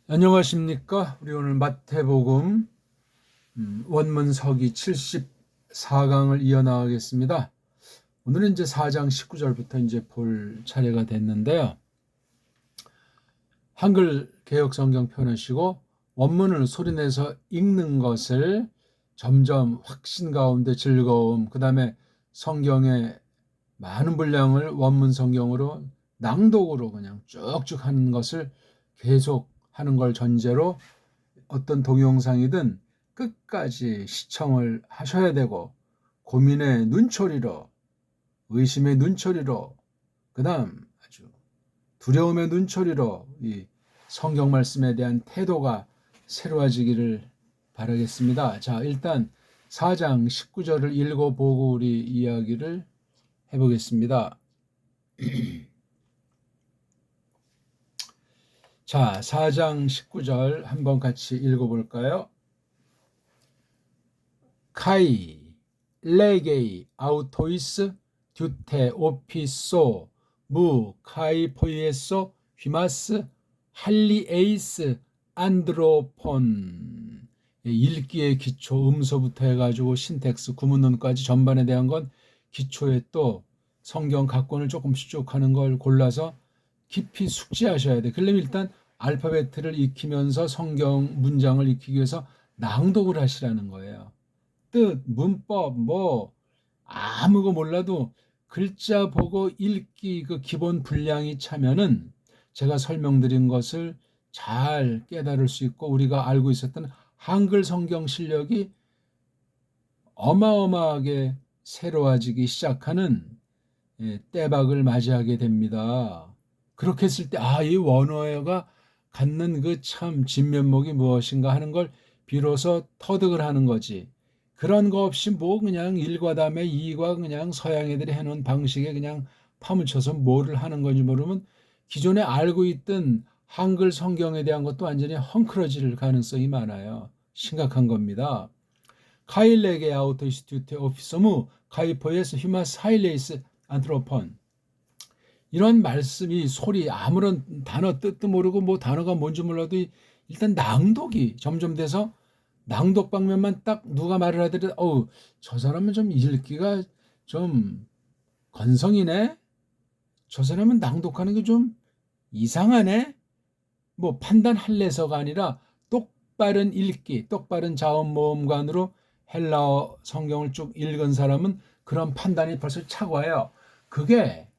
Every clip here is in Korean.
안녕하십니까? 우리 오늘 마태복음 원문 서기 74강을 이어나가겠습니다. 오늘은 이제 4장 19절부터 이제 볼 차례가 됐는데요. 한글 개역 성경 펴놓으시고 원문을 소리내서 읽는 것을 점점 확신 가운데 즐거움, 그 다음에 성경의 많은 분량을 원문 성경으로 낭독으로 그냥 쭉쭉 하는 것을 계속 하는 걸 전제로 어떤 동영상이든 끝까지 시청을 하셔야 되고, 고민의 눈초리로, 의심의 눈초리로, 그 다음 아주 두려움의 눈초리로 이 성경 말씀에 대한 태도가 새로워지기를 바라겠습니다. 자, 일단 4장 19절을 읽어보고 우리 이야기를 해보겠습니다. 자, 4장 19절 한번 같이 읽어볼까요? 카이 레게이 아우토이스 듀테 오피소 무 카이포이에소 휘마스 할리에이스 안드로폰. 읽기의 기초 음소부터 해가지고 신텍스 구문론까지 전반에 대한 건 기초에 또 성경 각권을 조금씩 쭉 하는 걸 골라서 깊이 숙지하셔야 돼. 그러려면 일단 알파벳을 익히면서 성경 문장을 익히기 위해서 낭독을 하시라는 거예요. 뜻, 문법, 아무 거 몰라도 글자 보고 읽기 그 기본 분량이 차면은 제가 설명드린 것을 잘 깨달을 수 있고, 우리가 알고 있었던 한글 성경 실력이 어마어마하게 새로워지기 시작하는 때박을 맞이하게 됩니다. 그렇게 했을 때, 이 원어가 갖는 그 참 진면목이 무엇인가 하는 걸 비로소 터득을 하는 거지. 그런 거 없이 그냥 1과 다음에 2과 그냥 서양 애들이 해놓은 방식에 그냥 파묻혀서 뭐를 하는 건지 모르면 기존에 알고 있던 한글 성경에 대한 것도 완전히 헝클어질 가능성이 많아요. 심각한 겁니다. 카일레게 아우토 인스티튜트 오피서무 카이포에스 휴마스 하일레이스 안트로폰. 이런 말씀이 소리 아무런 단어 뜻도 모르고 단어가 뭔지 몰라도 일단 낭독이 점점 돼서 낭독 방면만 딱 누가 말을 하더라도 저 사람은 좀 읽기가 좀 건성이네, 저 사람은 낭독하는 게 좀 이상하네, 판단할래서가 아니라 똑바른 읽기, 똑바른 자원모음관으로 헬라어 성경을 쭉 읽은 사람은 그런 판단이 벌써 차고요. 그게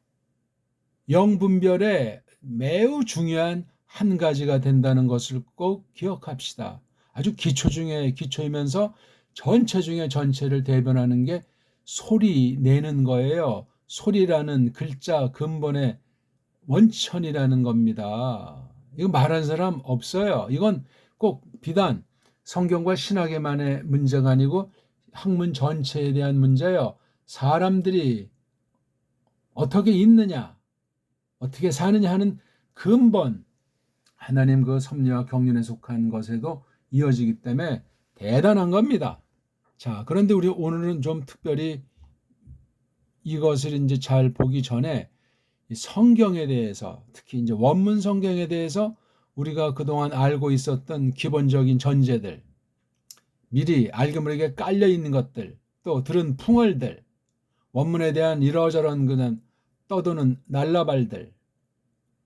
영분별에 매우 중요한 한 가지가 된다는 것을 꼭 기억합시다. 아주 기초 중에 기초이면서 전체 중에 전체를 대변하는 게 소리 내는 거예요. 소리라는 글자 근본의 원천이라는 겁니다. 이거 말하는 사람 없어요. 이건 꼭 비단 성경과 신학에만의 문제가 아니고 학문 전체에 대한 문제예요. 사람들이 어떻게 있느냐, 어떻게 사느냐 하는 근본, 하나님 그 섭리와 경륜에 속한 것에도 이어지기 때문에 대단한 겁니다. 자, 그런데 우리 오늘은 좀 특별히 이것을 이제 잘 보기 전에 성경에 대해서, 특히 이제 원문 성경에 대해서 우리가 그동안 알고 있었던 기본적인 전제들, 미리 알게 모르게 깔려 있는 것들, 또 들은 풍월들, 원문에 대한 이러저런 그냥 떠도는 날라발들,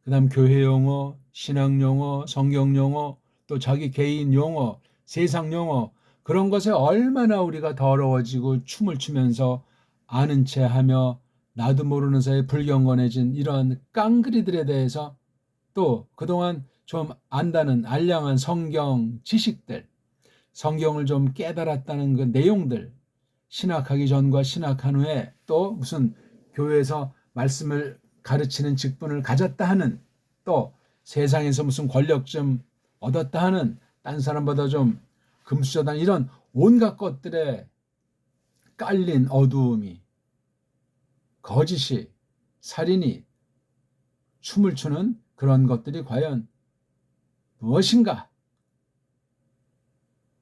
그다음 교회 용어, 신학 용어, 성경 용어, 또 자기 개인 용어, 세상 용어, 그런 것에 얼마나 우리가 더러워지고 춤을 추면서 아는 채 하며 나도 모르는 사이에 불경건해진 이러한 깡그리들에 대해서, 또 그동안 좀 안다는 알량한 성경 지식들, 성경을 좀 깨달았다는 그 내용들, 신학하기 전과 신학한 후에 또 무슨 교회에서 말씀을 가르치는 직분을 가졌다 하는, 또 세상에서 무슨 권력 좀 얻었다 하는, 딴 사람보다 좀 금수저다, 이런 온갖 것들에 깔린 어두움이, 거짓이, 살인이, 춤을 추는 그런 것들이 과연 무엇인가,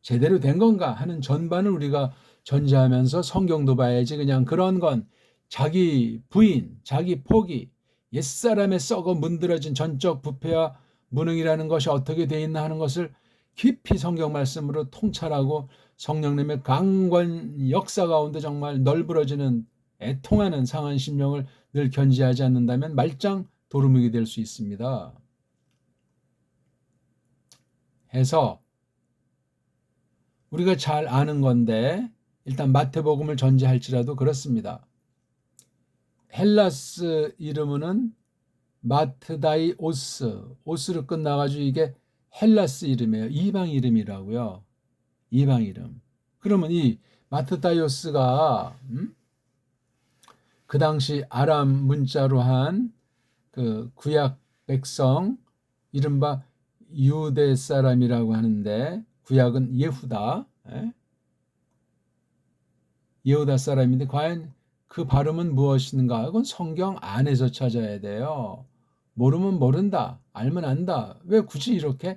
제대로 된 건가 하는 전반을 우리가 전제하면서 성경도 봐야지 그냥 그런 건 자기 부인, 자기 포기, 옛사람의 썩어 문드러진 전적 부패와 무능이라는 것이 어떻게 돼 있나 하는 것을 깊이 성경 말씀으로 통찰하고 성령님의 강권 역사 가운데 정말 널브러지는 애통하는 상한 심령을 늘 견지하지 않는다면 말짱 도루묵이 될 수 있습니다. 해서 우리가 잘 아는 건데 일단 마태복음을 전제할지라도 그렇습니다. 헬라스 이름은 마트다이오스, 오스로 끝나가지고 이게 헬라스 이름이에요. 이방 이름이라고요. 이방 이름. 그러면 이 마트다이오스가 그 당시 아람 문자로 한 그 구약 백성 이른바 유대 사람이라고 하는데 구약은 예후다. 예후다 사람인데 과연 그 발음은 무엇인가? 그건 성경 안에서 찾아야 돼요. 모르면 모른다. 알면 안다. 왜 굳이 이렇게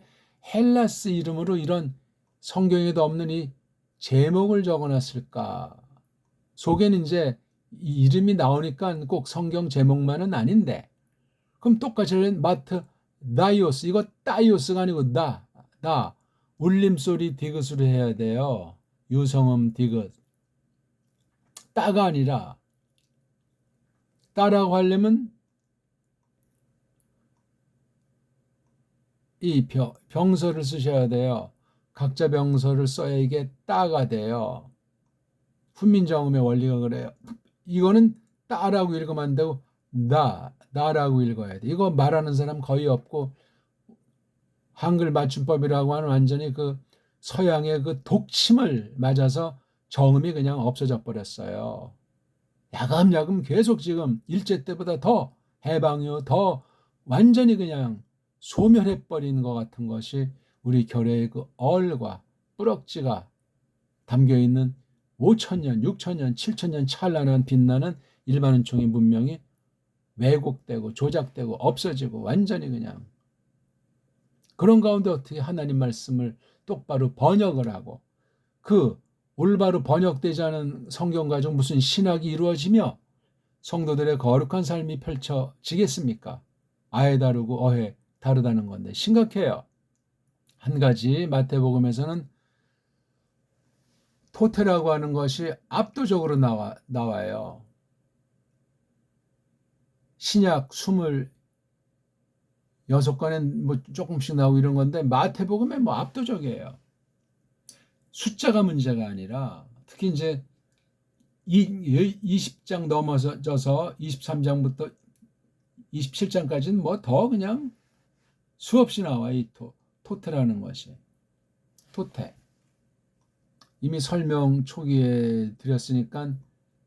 헬라스 이름으로 이런 성경에도 없는 이 제목을 적어놨을까? 속에는 이제 이 이름이 나오니까 꼭 성경 제목만은 아닌데 그럼 똑같이 마트 다이오스 이거 다이오스가 아니고 나 울림소리 디귿으로 해야 돼요. 유성음 디귿 따가 아니라 따라고 하려면 이 병서를 쓰셔야 돼요. 각자 병서를 써야 이게 따가 돼요. 훈민정음의 원리가 그래요. 이거는 따라고 읽으면 안 되고 나라고 읽어야 돼. 이거 말하는 사람 거의 없고 한글 맞춤법이라고 하는 완전히 그 서양의 그 독침을 맞아서 정음이 그냥 없어져 버렸어요. 야금야금 계속 지금 일제 때보다 더 해방이요 더 완전히 그냥 소멸해버린 것 같은 것이 우리 결의의 그 얼과 뿌럭지가 담겨있는 5천년, 6천년, 7천년 찬란한 빛나는 일반은총의 문명이 왜곡되고 조작되고 없어지고 완전히 그냥 그런 가운데 어떻게 하나님 말씀을 똑바로 번역을 하고 그 올바로 번역되지 않은 성경 가지고 무슨 신학이 이루어지며 성도들의 거룩한 삶이 펼쳐지겠습니까? 아예 다르고 어해 다르다는 건데 심각해요. 한 가지 마태복음에서는 토테라고 하는 것이 압도적으로 나와요. 신약 26권엔 뭐 조금씩 나오고 이런 건데 마태복음에 뭐 압도적이에요. 숫자가 문제가 아니라 특히 이제 20장 넘어져서 23장부터 27장까지는 뭐 더 그냥 수없이 나와 이 토테라는 것이. 토테. 이미 설명 초기에 드렸으니까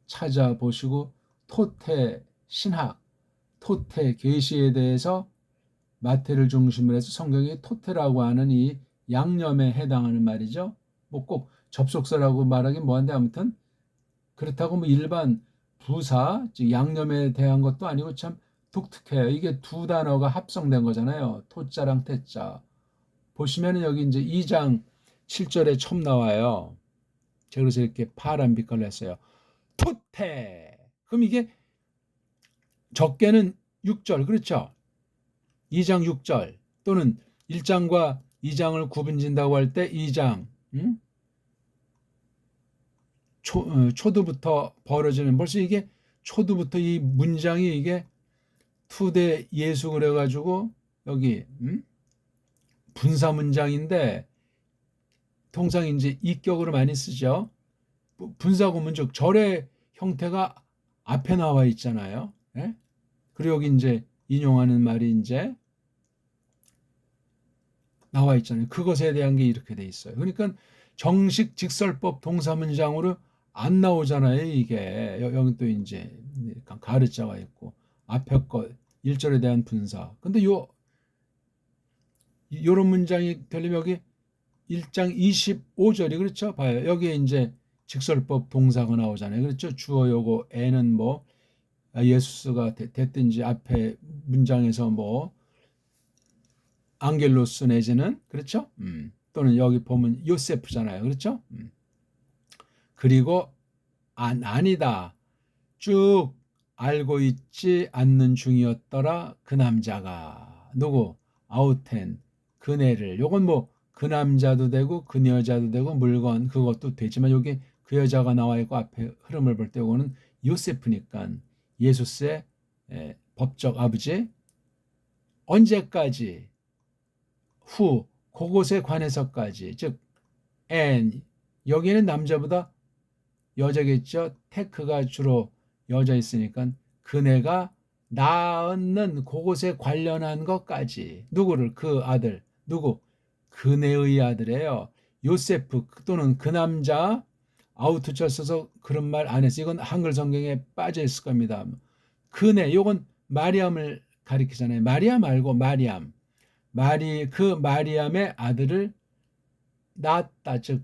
찾아보시고 토테 신학, 토테 계시에 대해서 마태를 중심으로 해서 성경이 토테라고 하는 이 양념에 해당하는 말이죠. 뭐 꼭 접속사라고 말하긴 뭐한데 아무튼 그렇다고 뭐 일반 부사, 즉 양념에 대한 것도 아니고 참 독특해요. 이게 두 단어가 합성된 거잖아요. 토자랑 태자. 보시면은 여기 이제 2장 7절에 처음 나와요. 제가 그래서 이렇게 파란 빛깔로 했어요. 토테. 그럼 이게 적게는 6절, 그렇죠? 2장 6절 또는 1장과 2장을 구분진다고 할 때 2장 초두부터 벌어지는 벌써 이게 초두부터 이 문장이 이게 투대 예수 그래가지고 여기 분사 문장인데 통상 이제 이격으로 많이 쓰죠. 분사 구문적 절의 형태가 앞에 나와 있잖아요. 예? 그리고 여기 이제 인용하는 말이 이제 나와 있잖아요. 그것에 대한 게 이렇게 돼 있어요. 그러니까 정식 직설법 동사 문장으로 안 나오잖아요. 이게 여기 또 이제 가르자가 있고 앞에 것 1절에 대한 분사. 근데 요런 문장이 되려면 여기 1장 25절이 그렇죠? 봐요. 여기에 이제 직설법 동사가 나오잖아요. 그렇죠? 주어 요거 애는 뭐 예수스가 됐든지 앞에 문장에서 뭐 앙겔로스 내지는 그렇죠? 또는 여기 보면 요세프잖아요. 그렇죠? 그리고 아니다. 쭉 알고 있지 않는 중이었더라. 그 남자가 누구? 아우텐, 그네를. 요건 뭐 그 남자도 되고 그 여자도 되고 물건 그것도 되지만 여기 그 여자가 나와 있고 앞에 흐름을 볼 때 요거는 요세프니까 예수스의 법적 아버지. 언제까지? 후, 그것에 관해서까지. 즉 and 여기는 남자보다 여자겠죠. 테크가 주로 여자 있으니까 그네가 낳는 그것에 관련한 것까지. 누구를? 그 아들. 누구? 그네의 아들이에요. 요세프 또는 그 남자. 아우투자 써서 그런 말 안 했어. 이건 한글 성경에 빠져 있을 겁니다. 그네, 요건 마리암을 가리키잖아요. 마리아 말고 마리암. 그 마리암의 아들을 낳았다. 즉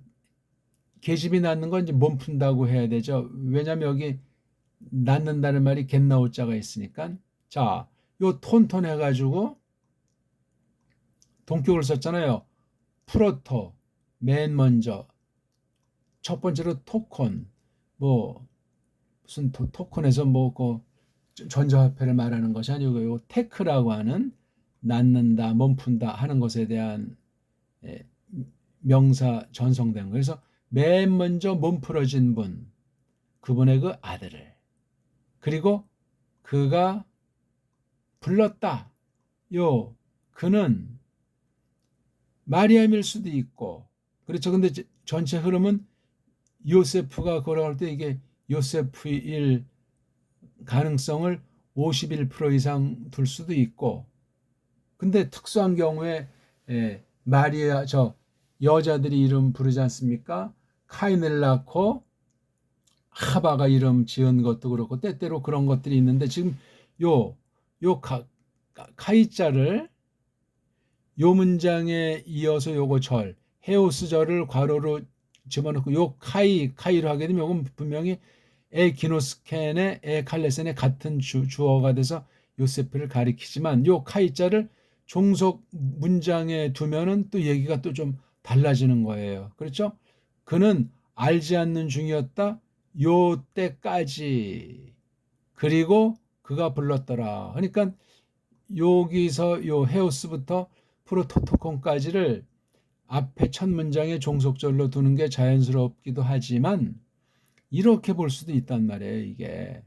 계집이 낳는 건 이제 몸 푼다고 해야 되죠. 왜냐면 여기 낳는다는 말이 겟나우자가 있으니까. 자, 요 톤톤 해가지고 동격을 썼잖아요. 프로토, 맨 먼저. 첫 번째로 토콘, 뭐 무슨 토콘에서 뭐 그 전자화폐를 말하는 것이 아니고 요 테크라고 하는 낳는다, 몸 푼다 하는 것에 대한 명사 전성된 거. 그래서 맨 먼저 몸 풀어진 분, 그분의 그 아들을. 그리고 그가 불렀다. 그는 마리암일 수도 있고. 그렇죠. 근데 전체 흐름은 요세프가 걸어갈 때 이게 요세프일 가능성을 51% 이상 둘 수도 있고. 근데 특수한 경우에 마리아 여자들이 이름 부르지 않습니까? 카인을 낳고 하바가 이름 지은 것도 그렇고 때때로 그런 것들이 있는데 지금 요 카이자를 요 문장에 이어서 요거 헤오스절을 괄호로 집어넣고 요 카이로 하게 되면 요건 분명히 기노스켄의 칼레센의 같은 주어가 돼서 요세프를 가리키지만 요 카이자를 종속 문장에 두면은 또 얘기가 또 좀 달라지는 거예요. 그렇죠? 그는 알지 않는 중이었다. 요 때까지. 그리고 그가 불렀더라. 그러니까 여기서 요 헤오스부터 프로토토콘까지를 앞에 첫 문장에 종속절로 두는 게 자연스럽기도 하지만 이렇게 볼 수도 있단 말이에요. 이게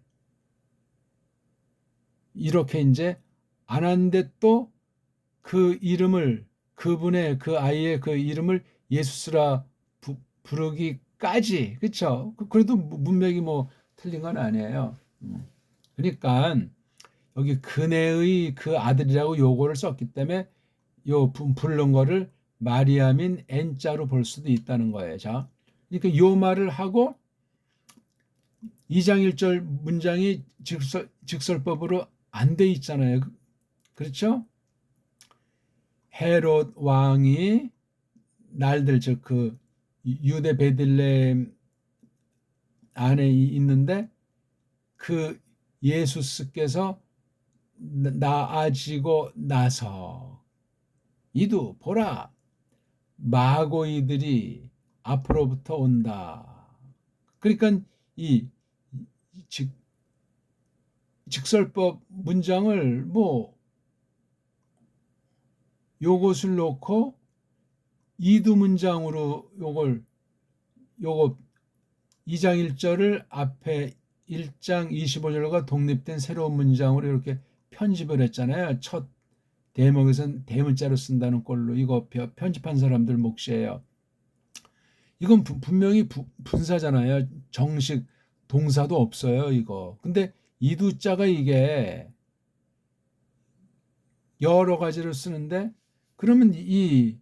이렇게 이제 안 하는데 또 그 이름을 그분의 그 아이의 그 이름을 예수스라 부르기까지. 그렇죠? 그래도 문맥이 뭐 틀린 건 아니에요. 그러니까 여기 그네의 그 아들이라고 요거를 썼기 때문에 요 부른 거를 마리아민 N자로 볼 수도 있다는 거예요. 자, 그러니까 요 말을 하고 2장 1절 문장이 직설법으로 안 돼 있잖아요. 그렇죠? 헤롯 왕이 날들 즉 그 유대 베들레헴 안에 있는데 그 예수스께서 나아지고 나서 이두 보라 마고이들이 앞으로부터 온다. 그러니까 이 직설법 문장을 뭐 요것을 놓고 이두 문장으로 요거 2장 1절을 앞에 1장 25절과 독립된 새로운 문장으로 이렇게 편집을 했잖아요. 첫 대목에선 대문자로 쓴다는 꼴로 이거 편집한 사람들 몫이에요. 이건 분명히 분사잖아요. 정식 동사도 없어요. 이거. 근데 이두자가 이게 여러 가지로 쓰는데 그러면 이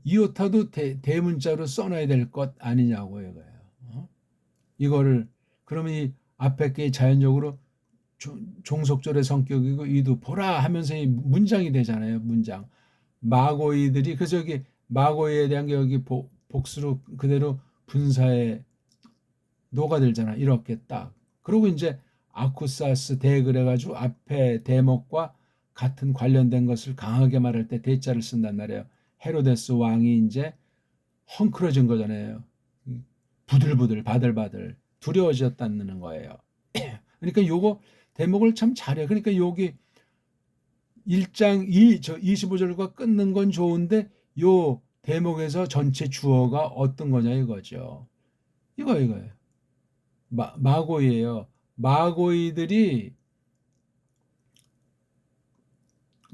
이오타도 대문자로 써놔야 될 것 아니냐고 이거예요. 이거를 그러면 이 앞에 게 자연적으로 종속절의 성격이고 이도 보라 하면서 이 문장이 되잖아요. 문장. 마고이들이 그래서 여기 마고이에 대한 게 여기 복수로 그대로 분사에 녹아들잖아. 이렇게 딱. 그리고 이제 아쿠사스 대 그래가지고 앞에 대목과 같은 관련된 것을 강하게 말할 때 대자를 쓴단 말이에요. 헤로데스 왕이 이제 헝클어진 거잖아요. 부들부들 바들바들 두려워졌다는 거예요. 그러니까 요거 대목을 참 잘해. 그러니까 여기 1장 25절과 끊는 건 좋은데 요 대목에서 전체 주어가 어떤 거냐 이거죠. 이거예요. 마고이예요. 마고이들이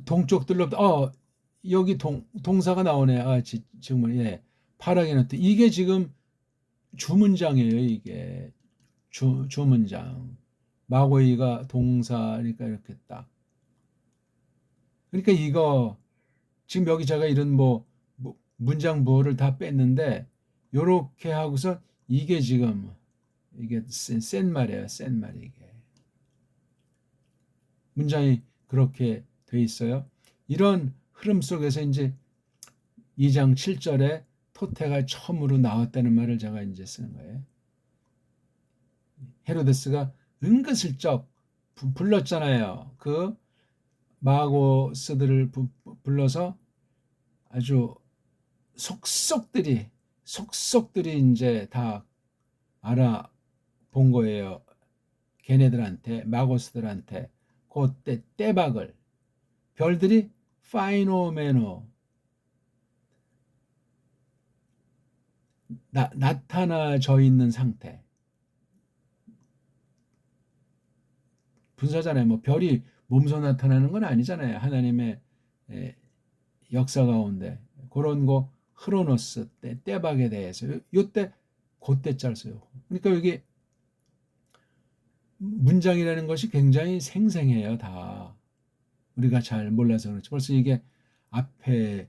동쪽들로 여기 동사가 나오네. 지금 예. 파라게노트. 이게 지금 주문장이에요, 이게. 주문장. 마고이가 동사니까 이렇게 딱. 그러니까 이거 지금 여기 제가 이런 문장 부호를 다 뺐는데 요렇게 하고서 이게 지금 이게 센 말이에요. 센 말이 이게. 문장이 그렇게 돼 있어요. 이런 흐름 속에서 이제 2장 7절에 토테가 처음으로 나왔다는 말을 제가 이제 쓰는 거예요. 헤로데스가 은근슬쩍 불렀잖아요. 그 마고스들을 불러서 아주 속속들이 이제 다 알아본 거예요. 걔네들한테, 마고스들한테. 그때 떼박을 별들이 파이노메노 나타나져 있는 상태. 분사잖아요. 뭐 별이 몸소 나타나는 건 아니잖아요. 하나님의 역사 가운데 그런 거 흐로노스 때 떼박에 대해서 요때 그때 짤 써요. 그러니까 여기 문장이라는 것이 굉장히 생생해요. 다 우리가 잘 몰라서 그렇지. 벌써 이게 앞에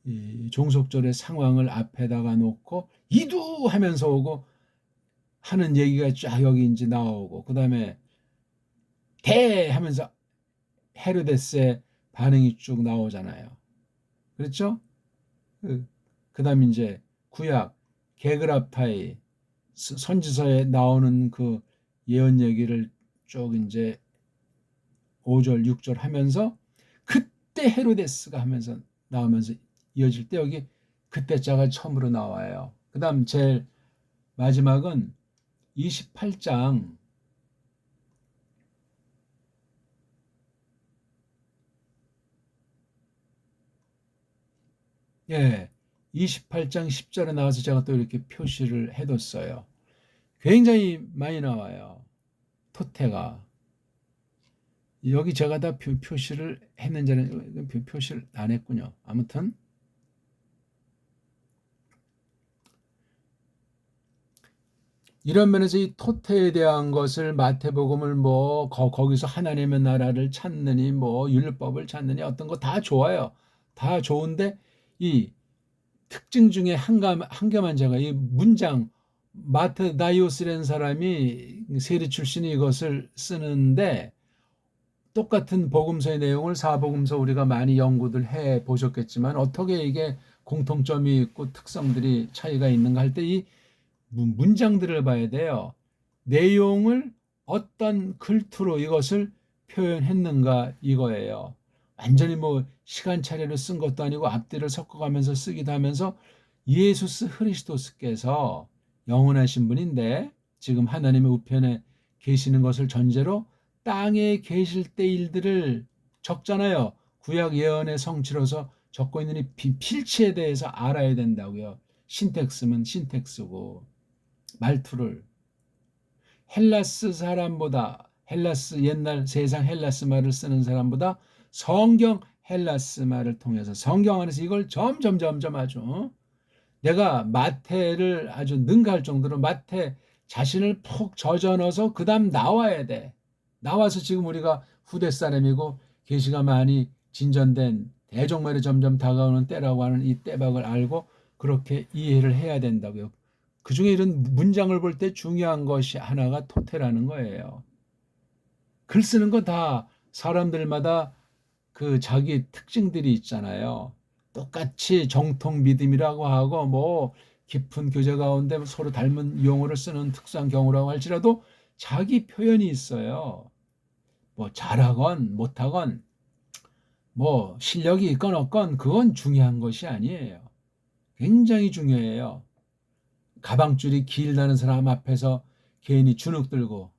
이 종속절의 상황을 앞에다가 놓고 이두하면서 오고 하는 얘기가 쫙 여기 이제 나오고 그 다음에 하면서 헤로데스의 반응이 쭉 나오잖아요. 그렇죠? 그 다음에 이제 구약 게그라파이 선지서에 나오는 그 예언 얘기를 쭉 이제 5절 6절 하면서 그때 헤로데스가 하면서 나오면서 이어질 때 여기 그때 자가 처음으로 나와요. 그 다음 제일 마지막은 28장 28장 10절에 나와서 제가 또 이렇게 표시를 해뒀어요. 굉장히 많이 나와요. 토테가. 여기 제가 다 표시를 했는지는 표시를 안 했군요. 아무튼 이런 면에서 이 토테에 대한 것을 마태복음을 거기서 하나님의 나라를 찾느니 율법을 찾느니 어떤 거 다 좋아요. 다 좋은데 이 특징 중에 한 개만 제가 이 문장 마테다이오스라는 사람이 세리 출신이 이것을 쓰는데 똑같은 복음서의 내용을 사복음서 우리가 많이 연구들 해 보셨겠지만 어떻게 이게 공통점이 있고 특성들이 차이가 있는가 할 때 이 문장들을 봐야 돼요. 내용을 어떤 글투로 이것을 표현했는가 이거예요. 완전히 시간 차례로 쓴 것도 아니고 앞뒤를 섞어가면서 쓰기도 하면서 예수스 그리스도스께서 영원하신 분인데 지금 하나님의 우편에 계시는 것을 전제로 땅에 계실 때 일들을 적잖아요. 구약 예언의 성취로서 적고 있는 이 필치에 대해서 알아야 된다고요. 신텍스면 신텍스고 말투를 헬라스 사람보다 헬라스 옛날 세상 헬라스 말을 쓰는 사람보다 성경 헬라스 말을 통해서 성경 안에서 이걸 점점 아주 내가 마태를 아주 능가할 정도로 마태 자신을 푹 젖어 넣어서 그 다음 나와야 돼. 나와서 지금 우리가 후대 사람이고 계시가 많이 진전된 대종말이 점점 다가오는 때라고 하는 이 때박을 알고 그렇게 이해를 해야 된다고요. 그중에 이런 문장을 볼 때 중요한 것이 하나가 토테라는 거예요. 글 쓰는 거 다 사람들마다 그 자기 특징들이 있잖아요. 똑같이 정통 믿음이라고 하고 깊은 교제 가운데 서로 닮은 용어를 쓰는 특수한 경우라고 할지라도 자기 표현이 있어요. 잘하건 못하건 실력이 있건 없건 그건 중요한 것이 아니에요. 굉장히 중요해요. 가방줄이 길다는 사람 앞에서 괜히 주눅 들고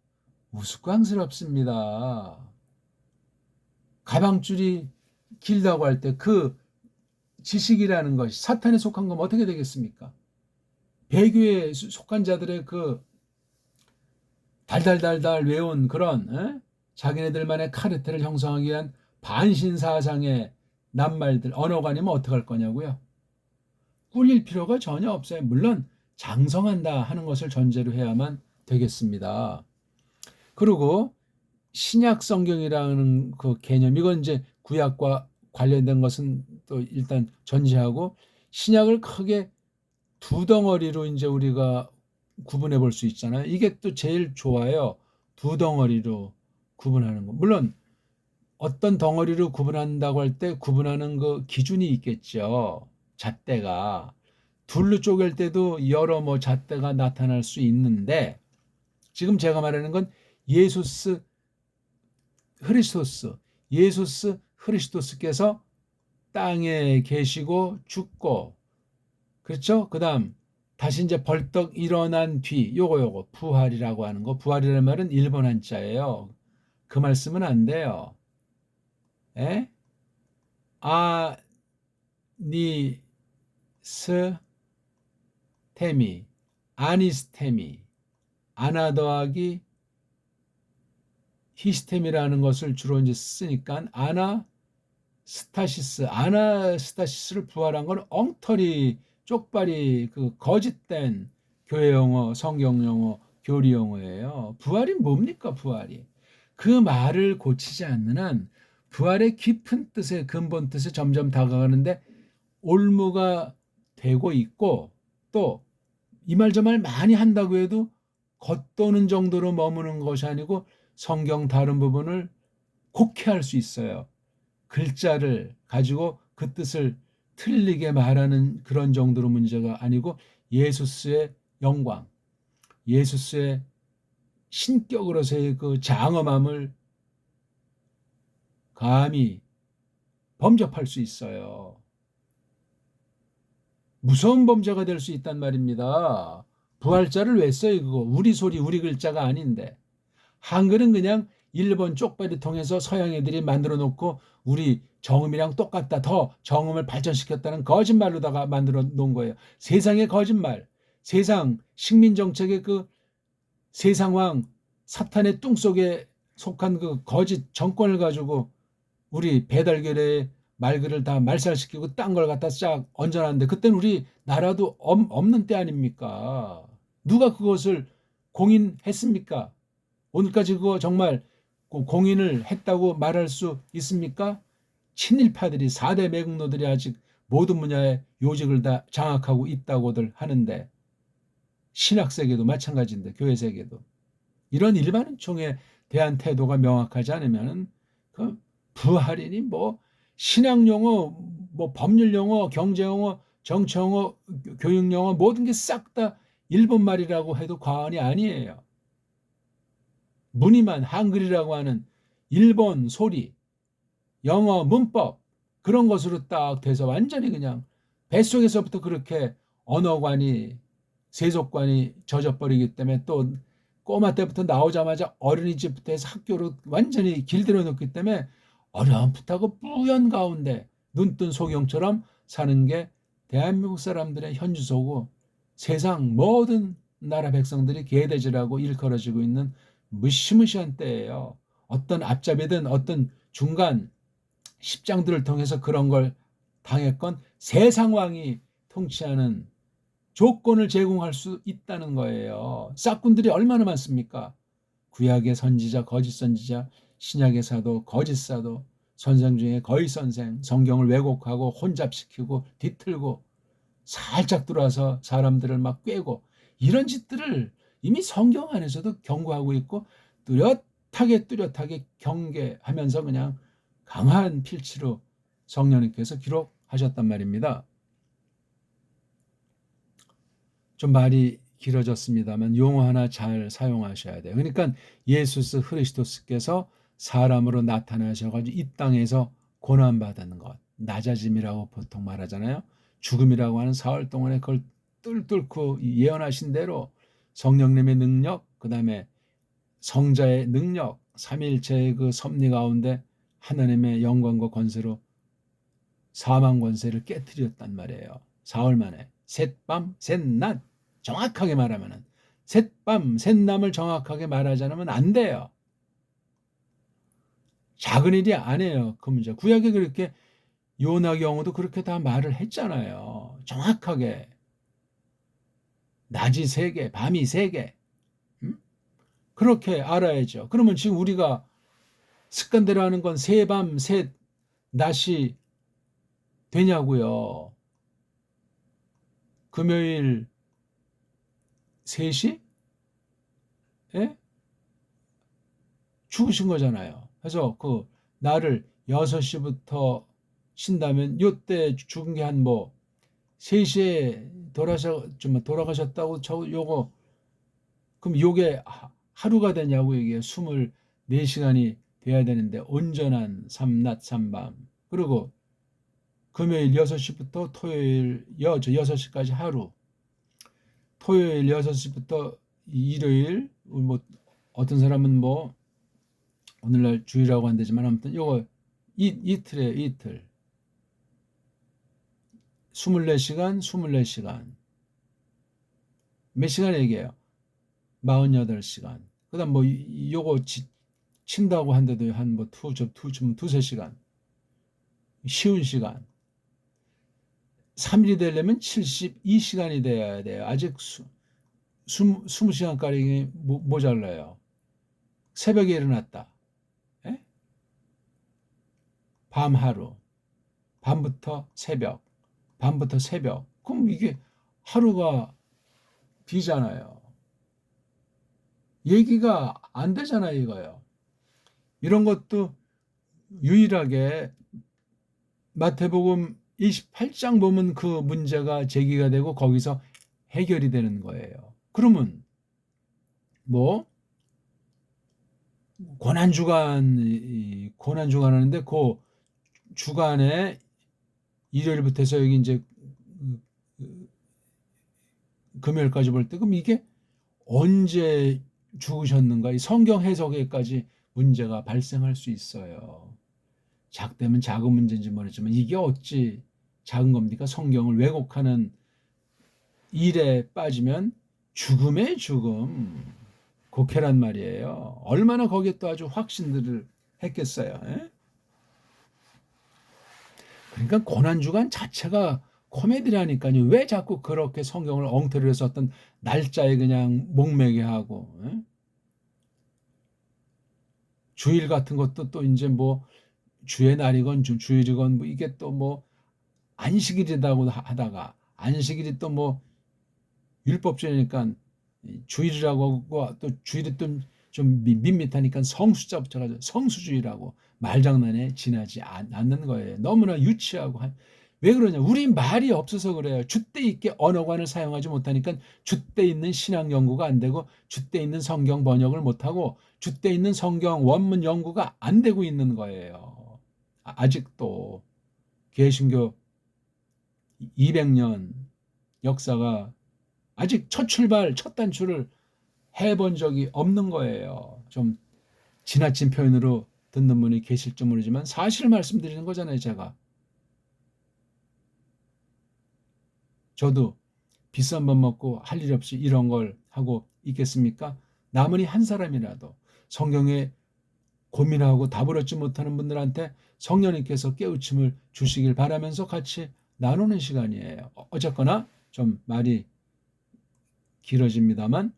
우스꽝스럽습니다. 가방줄이 길다고 할 때 그 지식이라는 것이 사탄에 속한 거면 어떻게 되겠습니까? 배교에 속한 자들의 그 달달달달 외운 그런 자기네들만의 카르텔을 형성하기 위한 반신사상의 낱말들, 언어관이면 어떡할 거냐고요? 꿀릴 필요가 전혀 없어요. 물론 장성한다 하는 것을 전제로 해야만 되겠습니다. 그리고 신약 성경이라는 그 개념, 이건 이제 구약과 관련된 것은 또 일단 전제하고, 신약을 크게 두 덩어리로 이제 우리가 구분해 볼 수 있잖아요. 이게 또 제일 좋아요. 두 덩어리로 구분하는 거. 물론 어떤 덩어리로 구분한다고 할 때 구분하는 그 기준이 있겠죠. 잣대가. 둘로 쪼갤 때도 여러 잣대가 나타날 수 있는데, 지금 제가 말하는 건 예수스 크리스토스, 예수스 크리스토스께서 땅에 계시고 죽고, 그렇죠? 그다음 다시 이제 벌떡 일어난 뒤, 요거 부활이라고 하는 거. 부활이라는 말은 일본 한자예요. 그 말씀은 안 돼요. 에? 아니스테미, 아니스테미, 아나 더하기 히스템이라는 것을 주로 이제 쓰니까 아나스타시스를 부활한 건 엉터리 쪽발이 그 거짓된 교회 용어, 성경 용어, 교리 용어예요. 부활이 뭡니까, 부활이? 그 말을 고치지 않는 한 부활의 깊은 뜻의 근본 뜻에 점점 다가가는데 올무가 되고 있고, 또 이 말 저 말 많이 한다고 해도 겉도는 정도로 머무는 것이 아니고 성경 다른 부분을 곡해할 수 있어요. 글자를 가지고 그 뜻을 틀리게 말하는 그런 정도로 문제가 아니고, 예수스의 영광, 예수스의 신격으로서의 그 장엄함을 감히 범접할 수 있어요. 무서운 범죄가 될 수 있단 말입니다. 부활자를 왜 써요, 그거? 우리 소리, 우리 글자가 아닌데. 한글은 그냥 일본 쪽발이 통해서 서양 애들이 만들어 놓고 우리 정음이랑 똑같다, 더 정음을 발전시켰다는 거짓말로다가 만들어 놓은 거예요. 세상의 거짓말, 세상 식민정책의 그 세상왕 사탄의 뚱 속에 속한 그 거짓 정권을 가지고 우리 배달결의 말글을 다 말살시키고 딴 걸 갖다 쫙 얹어놨는데, 그때는 우리 나라도 없는 때 아닙니까? 누가 그것을 공인했습니까? 오늘까지 그거 정말 공인을 했다고 말할 수 있습니까? 친일파들이 4대 매국노들이 아직 모든 분야의 요직을 다 장악하고 있다고들 하는데, 신학세계도 마찬가지인데, 교회세계도 이런 일반은총에 대한 태도가 명확하지 않으면 그 부활이니 뭐 신학용어, 뭐 법률용어, 경제용어, 정치용어, 교육용어 모든 게 싹 다 일본말이라고 해도 과언이 아니에요. 무늬만 한글이라고 하는 일본 소리, 영어 문법, 그런 것으로 딱 돼서 완전히 그냥 뱃속에서부터 그렇게 언어관이, 세속관이 젖어버리기 때문에, 또 꼬마 때부터 나오자마자 어린이집부터 해서 학교로 완전히 길들여 놓기 때문에 어렴풋하고 뿌연 가운데 눈뜬 소경처럼 사는 게 대한민국 사람들의 현주소고, 세상 모든 나라 백성들이 개돼지라고 일컬어지고 있는 무시무시한 때예요. 어떤 앞잡이든 어떤 중간 십장들을 통해서 그런 걸 당했건 세상왕이 통치하는 조건을 제공할 수 있다는 거예요. 싹군들이 얼마나 많습니까? 구약의 선지자, 거짓 선지자, 신약의 사도, 거짓 사도, 선생 중에 거의 선생, 성경을 왜곡하고 혼잡시키고 뒤틀고 살짝 들어와서 사람들을 막 꿰고, 이런 짓들을 이미 성경 안에서도 경고하고 있고 뚜렷하게 경계하면서 그냥 강한 필치로 성령님께서 기록하셨단 말입니다. 좀 말이 길어졌습니다만 용어 하나 잘 사용하셔야 돼요. 그러니까 예수스 그리스도께서 사람으로 나타나셔가지고 이 땅에서 고난받는 것, 낮아짐이라고 보통 말하잖아요. 죽음이라고 하는 사흘 동안에 그걸 뚫고 예언하신 대로 성령님의 능력, 그 다음에 성자의 능력, 삼위일체의 그 섭리 가운데 하나님의 영광과 권세로 사망 권세를 깨뜨렸단 말이에요. 사흘 만에 셋밤 셋낮, 정확하게 말하면은 셋밤 셋남을 정확하게 말하지 않으면 안 돼요. 작은 일이 아니에요. 그 문제. 구약에 그렇게 요나 경우도 그렇게 다 말을 했잖아요. 정확하게 낮이 3개, 밤이 3개. 그렇게 알아야죠. 그러면 지금 우리가 습관대로 하는 건 새밤 셋낮이 되냐고요. 금요일 3시? 예? 죽으신 거잖아요. 그래서 그 나를 6시부터 쉰다면 요때 죽은 게 한 뭐 3시에 돌아가셨다고 요거 그럼 요게 하루가 되냐고. 이게 24시간이 돼야 되는데 온전한 삼낮 삼밤. 그리고 금요일 6시부터 토요일 6시까지 하루. 토요일 6시부터 일요일 뭐 어떤 사람은 뭐 오늘날 주일이라고 한다지만 아무튼 요거 이틀에 이틀 24시간 24시간 몇 시간 얘기해요? 48시간. 그다음 뭐 요거 친다고 한데도 한 뭐 두세 시간. 쉬운 시간. 3일이 되려면 72시간이 돼야 돼요. 아직 20시간가량이 모자라요. 새벽에 일어났다. 예? 밤 하루. 밤부터 새벽. 밤부터 새벽. 그럼 이게 하루가 비잖아요. 얘기가 안 되잖아요, 이거요. 이런 것도 유일하게 마태복음 28장 보면 그 문제가 제기가 되고 거기서 해결이 되는 거예요. 그러면 뭐 고난주간 하는데 그 주간에 일요일부터 해서 여기 이제 금요일까지 볼 때 그럼 이게 언제 죽으셨는가? 이 성경 해석에까지 문제가 발생할 수 있어요. 작다면 작은 문제인지 모르지만 이게 어찌 작은 겁니까? 성경을 왜곡하는 일에 빠지면 죽음의 죽음, 곡해란 말이에요. 얼마나 거기에 또 아주 확신들을 했겠어요. 에? 그러니까 고난주간 자체가 코미디라니까요. 왜 자꾸 그렇게 성경을 엉터리로 해서 어떤 날짜에 그냥 목매게 하고. 에? 주일 같은 것도 또 이제 뭐 주의 날이건 주일이건 뭐 이게 또 뭐 안식일이라고 하다가 안식일이 또 뭐 율법주의니까 주일이라고 하고 또 주일이 좀 밋밋하니까 성수자 붙여가지고 성수주의라고 말장난에 지나지 않는 거예요. 너무나 유치하고 왜 그러냐? 우리 말이 없어서 그래요. 줏대 있게 언어관을 사용하지 못하니까 줏대 있는 신학 연구가 안 되고 줏대 있는 성경 번역을 못하고 줏대 있는 성경 원문 연구가 안 되고 있는 거예요. 아직도 개신교 200년 역사가 아직 첫 출발, 첫 단추를 해본 적이 없는 거예요. 좀 지나친 표현으로 듣는 분이 계실지 모르지만 사실을 말씀드리는 거잖아요, 제가. 저도 비싼 밥 먹고 할 일 없이 이런 걸 하고 있겠습니까? 남은이 한 사람이라도 성경에 고민하고 답을 얻지 못하는 분들한테 성령님께서 깨우침을 주시길 바라면서 같이 나누는 시간이에요. 어쨌거나 좀 말이 길어집니다만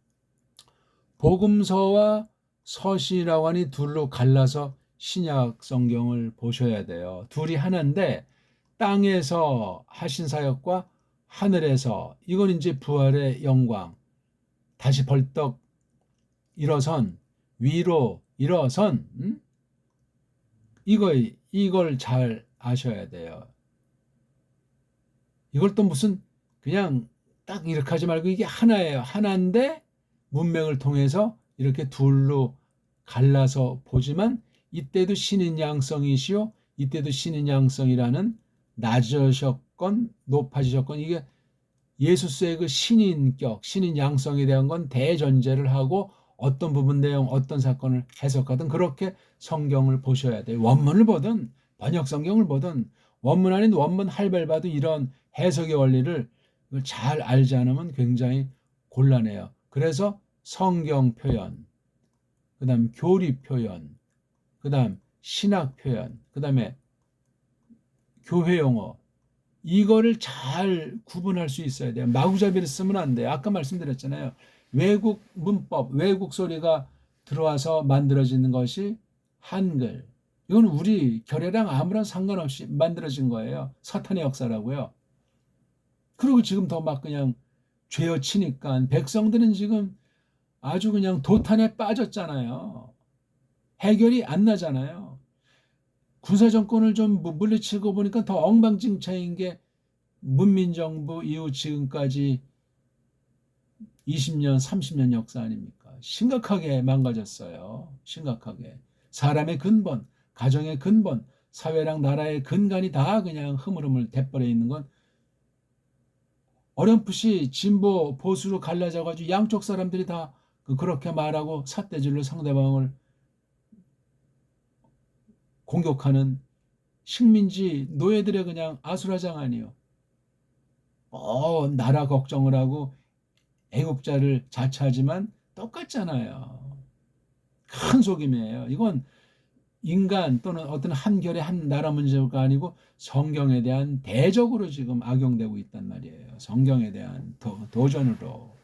복음서와 서신이라고 하니 둘로 갈라서 신약 성경을 보셔야 돼요. 둘이 하나인데 땅에서 하신 사역과 하늘에서 이건 이제 부활의 영광 다시 벌떡 일어선 위로 일어선 이걸 잘 아셔야 돼요. 이걸 또 무슨 그냥 딱 이렇게 하지 말고 이게 하나예요. 하나인데 문맥을 통해서 이렇게 둘로 갈라서 보지만 이때도 신인 양성이시요 이때도 신인 양성이라는 낮으셨건 높아지셨건 이게 예수스의 그 신인격, 신인 양성에 대한 건 대전제를 하고 어떤 부분 내용, 어떤 사건을 해석하든 그렇게 성경을 보셔야 돼요. 원문을 보든 번역 성경을 보든 원문 아닌 원문 할배봐도 이런 해석의 원리를 잘 알지 않으면 굉장히 곤란해요. 그래서 성경 표현, 그 다음 교리 표현, 그 다음 신학 표현, 그 다음에 교회 용어, 이거를 잘 구분할 수 있어야 돼요. 마구잡이를 쓰면 안 돼요. 아까 말씀드렸잖아요. 외국 문법, 외국 소리가 들어와서 만들어지는 것이 한글. 이건 우리 결애랑 아무런 상관없이 만들어진 거예요. 사탄의 역사라고요. 그리고 지금 더 막 그냥 죄어 치니까 백성들은 지금 아주 그냥 도탄에 빠졌잖아요. 해결이 안 나잖아요. 군사정권을 좀 물리치고 보니까 더 엉망진창인 게 문민정부 이후 지금까지 20년, 30년 역사 아닙니까? 심각하게 망가졌어요. 심각하게. 사람의 근본, 가정의 근본, 사회랑 나라의 근간이 다 그냥 흐물흐물 돼버려 있는 건 어렴풋이 진보, 보수로 갈라져가지고 양쪽 사람들이 다 그렇게 말하고 삿대질로 상대방을 공격하는 식민지 노예들의 그냥 아수라장 아니요. 나라 걱정을 하고 애국자를 자처하지만 똑같잖아요. 큰 속임이에요. 이건 인간 또는 어떤 한 결의 한 나라 문제가 아니고 성경에 대한 대적으로 지금 악용되고 있단 말이에요. 성경에 대한 도전으로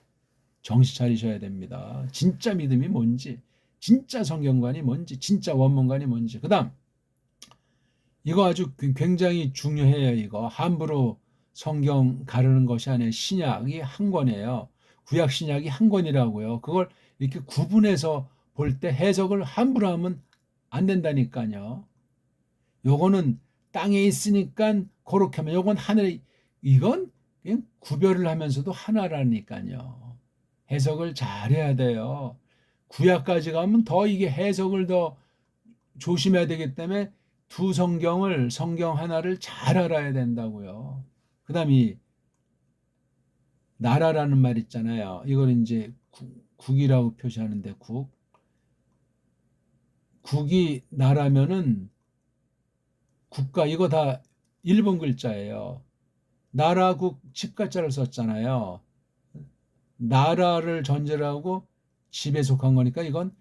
정신 차리셔야 됩니다. 진짜 믿음이 뭔지, 진짜 성경관이 뭔지, 진짜 원문관이 뭔지. 그다음 이거 아주 굉장히 중요해요. 이거 함부로 성경 가르는 것이 아니라 신약이 한 권이에요. 구약 신약이 한 권이라고요. 그걸 이렇게 구분해서 볼 때 해석을 함부로 하면 안 된다니까요. 요거는 땅에 있으니까 그렇게 하면 요건 하늘에 이건 그냥 구별을 하면서도 하나라니까요. 해석을 잘해야 돼요. 구약까지 가면 더 이게 해석을 더 조심해야 되기 때문에 두 성경을 성경 하나를 잘 알아야 된다고요. 그다음 이 나라라는 말 있잖아요. 이걸 이제 국이라고 표시하는데 국이 나라면은 국가 이거 다 일본 글자예요. 나라국 집가자를 썼잖아요. 나라를 전제로 하고 집에 속한 거니까 이건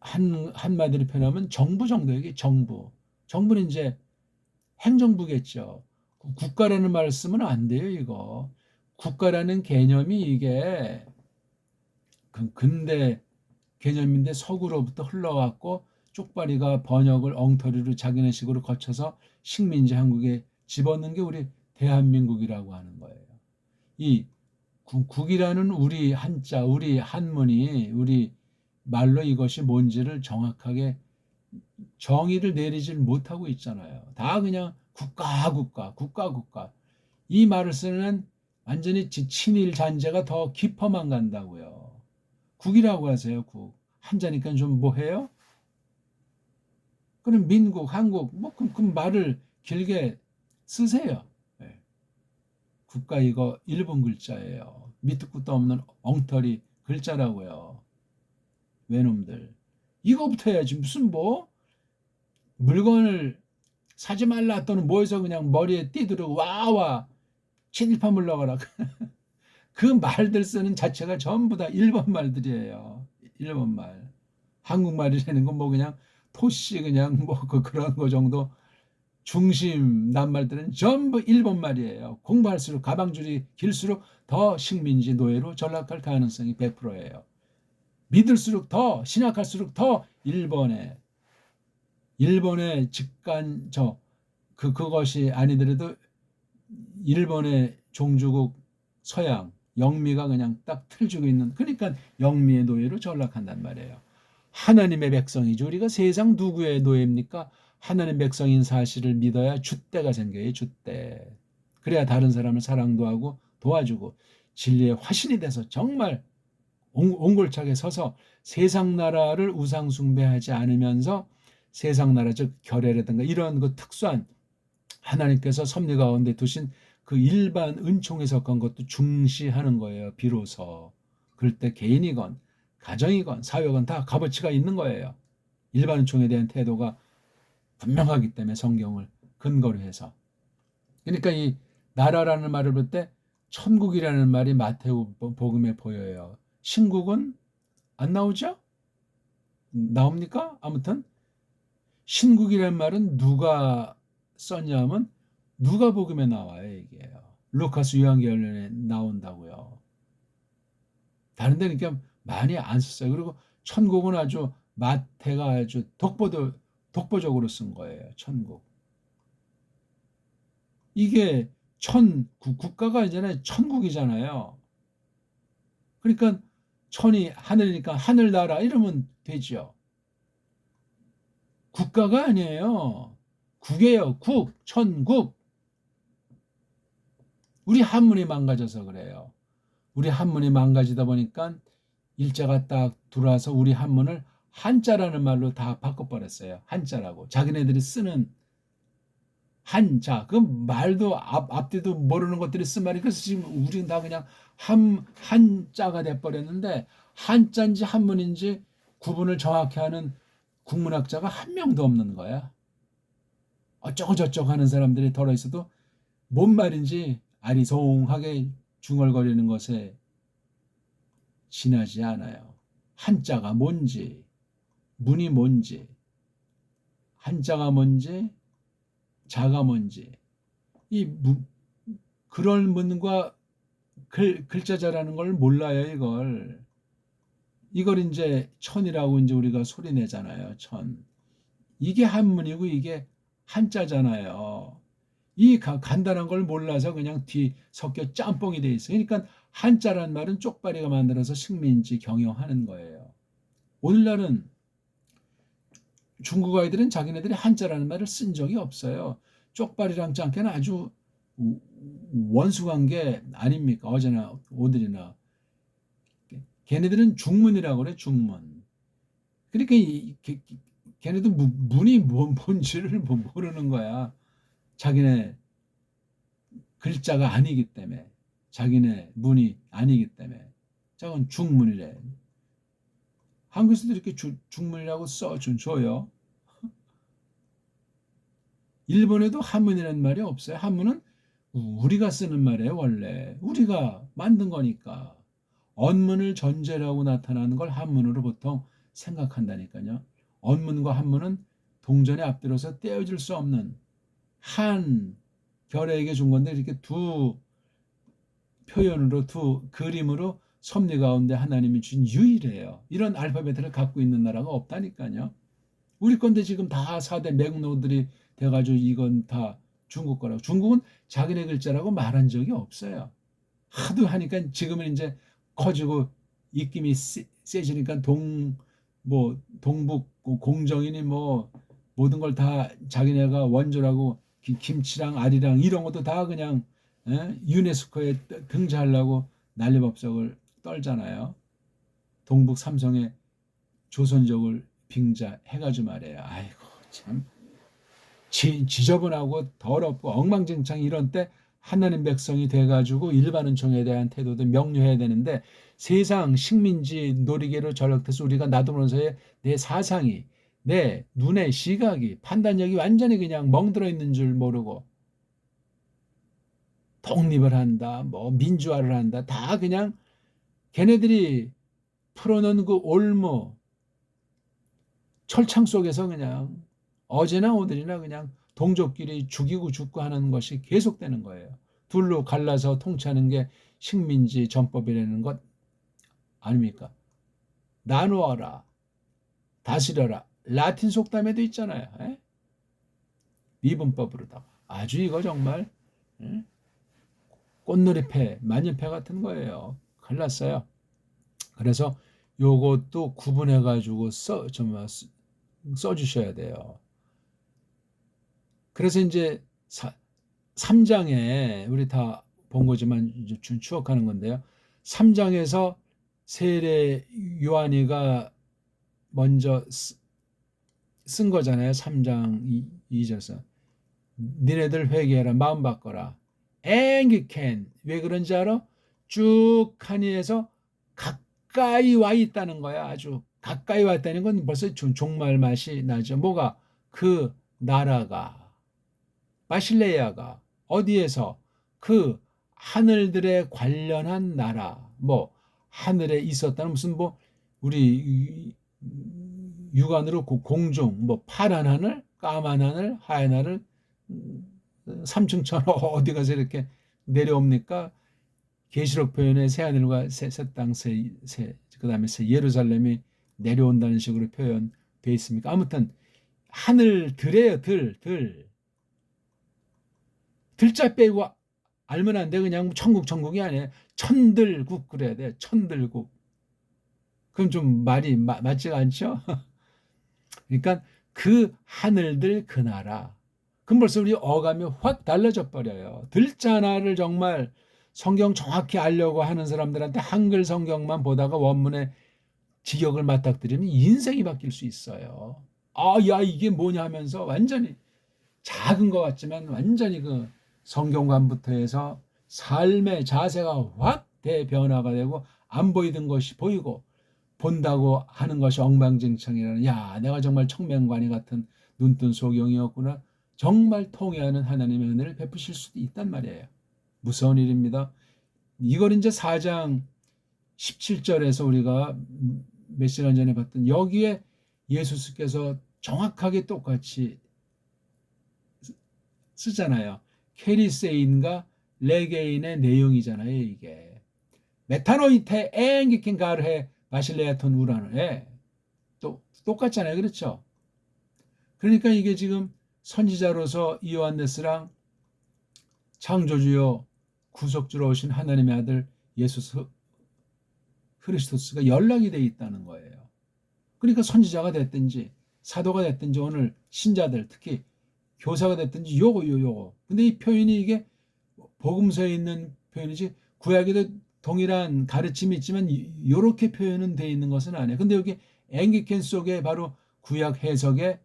한마디로 표현하면 정부 정도예요. 정부. 정부는 이제 행정부겠죠. 국가라는 말을 쓰면 안 돼요, 이거. 국가라는 개념이 이게 근대 개념인데 서구로부터 흘러왔고 쪽발이가 번역을 엉터리로 자기네식으로 거쳐서 식민지 한국에 집어넣는 게 우리 대한민국이라고 하는 거예요. 이 국이라는 우리 한자, 우리 한문이 우리 말로 이것이 뭔지를 정확하게 정의를 내리질 못하고 있잖아요. 다 그냥 국가. 이 말을 쓰는 완전히 친일 잔재가 더 깊어만 간다고요. 국이라고 하세요, 국. 한자니까 좀 뭐해요? 그럼 민국, 한국, 뭐, 그 말을 길게 쓰세요. 네. 국가 이거 일본 글자예요. 밑도 끝도 없는 엉터리 글자라고요. 외놈들. 이거부터 해야지. 무슨 뭐, 물건을 사지 말라 또는 뭐해서 그냥 머리에 띠두르고 와와 친일파 물러가라. 그 말들 쓰는 자체가 전부 다 일본 말들이에요. 일본 말. 한국말이라는 건 뭐 그냥 토시 그냥 뭐 그런 거 정도 중심 낱말들은 전부 일본 말이에요. 공부할수록 가방줄이 길수록 더 식민지 노예로 전락할 가능성이 100%예요. 믿을수록 더 신약할수록 더 일본의 직간 그것이 아니더라도 일본의 종주국 서양 영미가 그냥 딱 틀주고 있는 그러니까 영미의 노예로 전락한단 말이에요. 하나님의 백성이죠. 우리가 세상 누구의 노예입니까? 하나님 백성인 사실을 믿어야 줏대가 생겨요. 줏대. 그래야 다른 사람을 사랑도 하고 도와주고 진리의 화신이 돼서 정말 옹골차게 서서 세상 나라를 우상 숭배하지 않으면서 세상 나라 즉 결례라든가 이런 그 특수한 하나님께서 섭리 가운데 두신 그 일반 은총에 속한 것도 중시하는 거예요. 비로소. 그럴 때 개인이건 가정이건 사회건 다 값어치가 있는 거예요. 일반 은총에 대한 태도가 분명하기 때문에 성경을 근거로 해서. 그러니까 이 나라라는 말을 볼 때 천국이라는 말이 마태오 복음에 보여요. 신국은 안 나오죠? 나옵니까? 아무튼 신국이라는 말은 누가 썼냐면 누가복음에 나와요, 이게. 루카스 요한계시록에 나온다고요. 다른 데는 그냥 많이 안 썼어요. 그리고 천국은 아주 마태가 아주 독보적으로 쓴 거예요. 천국. 이게 국가가 이제는 천국이잖아요. 그러니까 천이 하늘이니까 하늘나라 이러면 되죠. 국가가 아니에요. 국이에요. 천국. 우리 한문이 망가져서 그래요. 우리 한문이 망가지다 보니까 일자가 딱 들어와서 우리 한문을 한자라는 말로 다 바꿔버렸어요. 한자라고. 자기네들이 쓰는 한자. 그 말도 앞뒤도 모르는 것들이 쓴 말이 그래서 지금 우리는 다 그냥 한자가 돼버렸는데 한자인지 한문인지 구분을 정확히 하는 국문학자가 한 명도 없는 거야. 어쩌고 저쩌고 하는 사람들이 덜어 있어도 뭔 말인지 아리송하게 중얼거리는 것에 지나지 않아요. 한자가 뭔지, 문이 뭔지, 한자가 뭔지, 자가 뭔지, 그럴 문과 글자자라는 걸 몰라요, 이걸 이제 천이라고 이제 우리가 소리 내잖아요, 천. 이게 한문이고 이게 한자잖아요. 이 간단한 걸 몰라서 그냥 뒤 섞여 짬뽕이 돼 있어요. 그러니까 한자란 말은 쪽발이가 만들어서 식민지 경영하는 거예요. 오늘날은 중국 아이들은 자기네들이 한자라는 말을 쓴 적이 없어요. 쪽발이랑 짱깨는 아주 원수관계 아닙니까? 어제나 오늘이나. 걔네들은 중문이라고 그래, 중문. 그러니까 걔네도 문이 뭔지를 모르는 거야. 자기네 글자가 아니기 때문에. 자기네 문이 아니기 때문에. 저건 중문이래. 한국에서도 이렇게 중문이라고 써줘요. 일본에도 한문이라는 말이 없어요. 한문은 우리가 쓰는 말이에요, 원래. 우리가 만든 거니까. 언문을 전제라고 나타나는 걸 한문으로 보통 생각한다니까요. 언문과 한문은 동전에 앞들어서 떼어질 수 없는 한 결에게 준 건데 이렇게 두 표현으로 두 그림으로 섭리 가운데 하나님이 준 유일해요. 이런 알파벳을 갖고 있는 나라가 없다니까요. 우리 건데 지금 다 4대 맥노들이 돼가지고 이건 다 중국 거라고. 중국은 자기네 글자라고 말한 적이 없어요. 하도 하니까 지금은 이제 커지고 입김이 세지니까 동북 공정이니 뭐 모든 걸 다 자기네가 원조라고 김치랑 알이랑 이런 것도 다 그냥 유네스코에 등재하려고 난리법석을 떨잖아요. 동북 삼성의 조선족을 빙자해가지고 말이에요. 아이고 참 지저분하고 더럽고 엉망진창 이런 때 하나님 백성이 돼가지고 일반 은총에 대한 태도도 명료해야 되는데 세상 식민지 놀이개로 전락돼서 우리가 나도모르는 내 사상이 내 눈의 시각이 판단력이 완전히 그냥 멍들어 있는 줄 모르고 독립을 한다 뭐 민주화를 한다 다 그냥 걔네들이 풀어놓은 그 올무 철창 속에서 그냥 어제나 오늘이나 그냥 동족끼리 죽이고 죽고 하는 것이 계속되는 거예요. 둘로 갈라서 통치하는 게 식민지 전법이라는 것 아닙니까? 나누어라, 다스려라. 라틴 속담에도 있잖아요. 미분법으로다가 아주 이거 정말 꽃놀이패, 만년패 같은 거예요. 갈랐어요. 그래서 요것도 구분해가지고 써주셔야 돼요. 그래서 이제 3장에 우리 다 본 거지만 추억하는 건데요. 3장에서 세례 요한이가 먼저 쓴 거잖아요. 3장 2절에서 니네들 회개해라 마음 바꿔라. 앵기캔 왜 그런지 알아? 쭉 하니에서 가까이 와 있다는 거야. 아주 가까이 와 있다는 건 벌써 종말 맛이 나죠. 뭐가? 그 나라가 바실레아가 어디에서 그 하늘들에 관련한 나라, 뭐 하늘에 있었다는 무슨 뭐 우리 육안으로 공중, 뭐 파란 하늘, 까만 하늘, 하얀 하늘, 삼층천 어디 가서 이렇게 내려옵니까? 계시록 표현에 새 하늘과 새 땅, 그다음에 새 예루살렘이 내려온다는 식으로 표현되어 있습니까? 아무튼 하늘들이에요. 들자 빼고 알면 안 돼. 그냥 천국이 아니에요. 천들국 그래야 돼. 천들국. 그럼 좀 말이 맞지가 않죠? 그러니까 그 하늘들 그 나라. 그럼 벌써 우리 어감이 확 달라져 버려요. 들자나를 정말 성경 정확히 알려고 하는 사람들한테 한글 성경만 보다가 원문의 직역을 맞닥뜨리면 인생이 바뀔 수 있어요. 아, 야, 이게 뭐냐 하면서 완전히 작은 것 같지만 완전히 그 성경관부터 해서 삶의 자세가 확 대변화가 되고 안 보이던 것이 보이고 본다고 하는 것이 엉망진창이라는, 야, 내가 정말 청명관이 같은 눈뜬 소경이었구나. 정말 통회하는 하나님의 은혜를 베푸실 수도 있단 말이에요. 무서운 일입니다. 이걸 이제 4장 17절에서 우리가 몇 시간 전에 봤던 여기에 예수께서 정확하게 똑같이 쓰잖아요. 케리세인과 레게인의 내용이잖아요. 이게 메타노이테 엥기킨 가르헤 바실레아톤 우라노에 또 똑같잖아요. 그렇죠? 그러니까 이게 지금 선지자로서 이요한네스랑 창조주요 구속주로 오신 하나님의 아들 예수 그리스도스가 연락이 돼 있다는 거예요. 그러니까 선지자가 됐든지 사도가 됐든지 오늘 신자들 특히 교사가 됐든지 요거. 근데 이 표현이 이게 복음서에 있는 표현이지 구약에도 동일한 가르침이 있지만 이렇게 표현은 돼 있는 것은 아니에요. 근데 여기 앵기켄 속에 바로 구약 해석에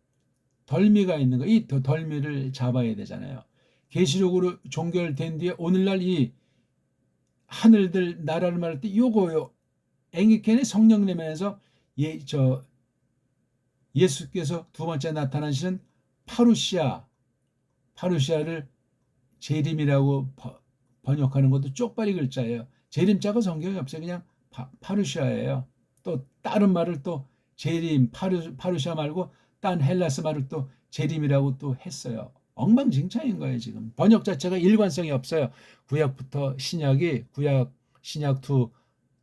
덜미가 있는 거. 이 덜미를 잡아야 되잖아요. 계시록으로 종결된 뒤에 오늘날 이 하늘들 나라를 말할 때 요거요. 앵기켄의 성령 내면에서 예수께서 두 번째 나타나시는 파루시아를 재림이라고 번역하는 것도 쪽발이 글자예요. 재림자가 성경에 없어요. 그냥 파루시아예요. 또 다른 말을 또 재림, 파루시아 말고 딴 헬라스 말을 또 재림이라고 또 했어요. 엉망진창인 거예요. 지금 번역 자체가 일관성이 없어요. 구약부터 신약이 구약 신약 두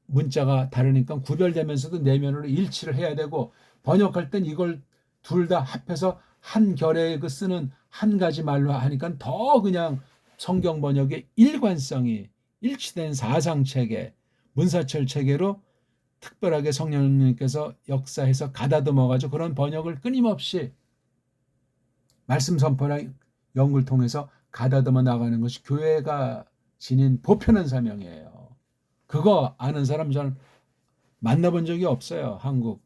문자가 다르니까 구별되면서도 내면으로 일치를 해야 되고 번역할 땐 이걸 둘 다 합해서 한 결에 그 쓰는 한 가지 말로 하니까 더 그냥 성경 번역의 일관성이 일치된 사상체계, 문사철 체계로 특별하게 성령님께서 역사해서 가다듬어가지고 그런 번역을 끊임없이 말씀 선포랑 연구를 통해서 가다듬어 나가는 것이 교회가 지닌 보편한 사명이에요. 그거 아는 사람 저는 만나본 적이 없어요. 한국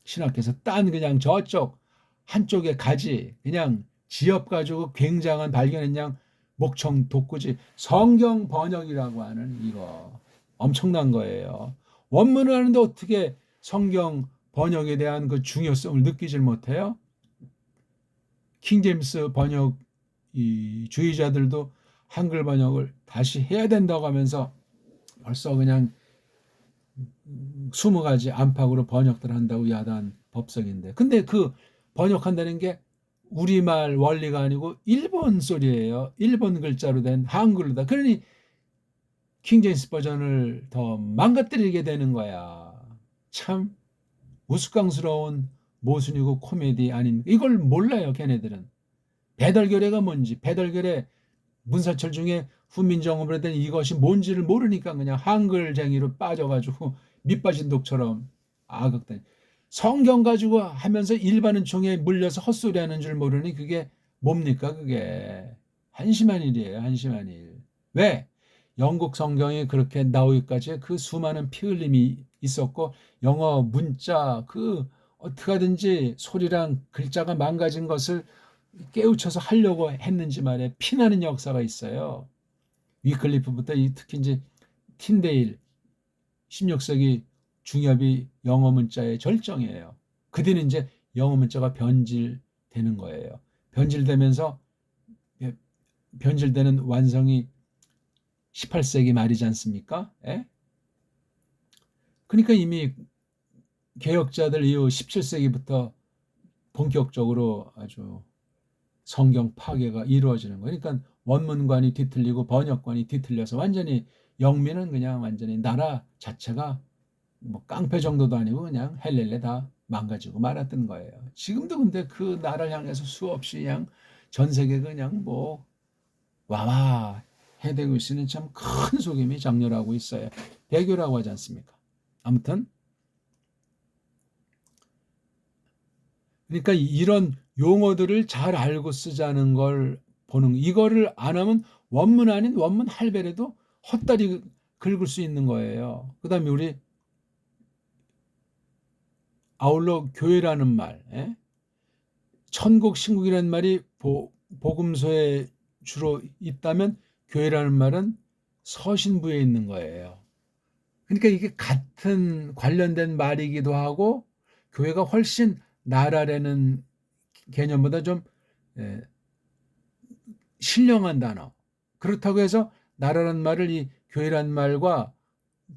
신학교에서 딴 그냥 저쪽 한쪽에 가지 그냥 지역 가지고 굉장한 발견했냐 목청 독구지 성경 번역이라고 하는 이거 엄청난 거예요. 원문을 하는데 어떻게 성경 번역에 대한 그 중요성을 느끼질 못해요? 킹제임스 번역 이 주의자들도 한글 번역을 다시 해야 된다고 하면서 벌써 그냥 20가지 안팎으로 번역들 한다고 야단 법석인데 근데 그 번역한다는 게 우리말 원리가 아니고 일본 소리예요. 일본 글자로 된 한글로다. 그러니 킹제임스 버전을 더 망가뜨리게 되는 거야. 참 우스꽝스러운 모순이고 코미디 아닙니까? 이걸 몰라요. 걔네들은. 배달결례가 뭔지 배달결례 문사철 중에 후민정음으로 된 이것이 뭔지를 모르니까 그냥 한글쟁이로 빠져가지고 밑빠진 독처럼 아극다니 성경 가지고 하면서 일반은총에 물려서 헛소리하는 줄 모르니 그게 뭡니까? 그게 한심한 일이에요. 한심한 일. 왜? 영국 성경이 그렇게 나오기까지 그 수많은 피 흘림이 있었고 영어 문자 그 어떻게 하든지 소리랑 글자가 망가진 것을 깨우쳐서 하려고 했는지 말에 피나는 역사가 있어요. 위클리프부터 특히 이제 틴데일 16세기 중엽이 영어 문자의 절정이에요. 그 뒤는 이제 영어 문자가 변질되는 거예요. 변질되면서 변질되는 완성이 18세기 말이지 않습니까? 예? 그러니까 이미 개혁자들 이후 17세기부터 본격적으로 아주 성경 파괴가 이루어지는 거예요. 그러니까 원문관이 뒤틀리고 번역관이 뒤틀려서 완전히 영미는 그냥 완전히 나라 자체가 뭐 깡패 정도도 아니고 그냥 헬렐레 다 망가지고 말았던 거예요. 지금도 근데 그 나라를 향해서 수없이 그냥 전 세계가 그냥 뭐 와와 해대고 있으니 참 큰 속임이 장렬하고 있어요. 배교라고 하지 않습니까? 아무튼 그러니까 이런 용어들을 잘 알고 쓰자는 걸 보는, 이거를 안 하면 원문 아닌 원문 할배라도 헛다리 긁을 수 있는 거예요. 그 다음에 우리 아울러 교회라는 말, 천국 신국이라는 말이 복음서에 주로 있다면 교회라는 말은 서신부에 있는 거예요. 그러니까 이게 같은 관련된 말이기도 하고 교회가 훨씬 나라라는 개념보다 좀 신령한 단어. 그렇다고 해서 나라란 말을 이 교회란 말과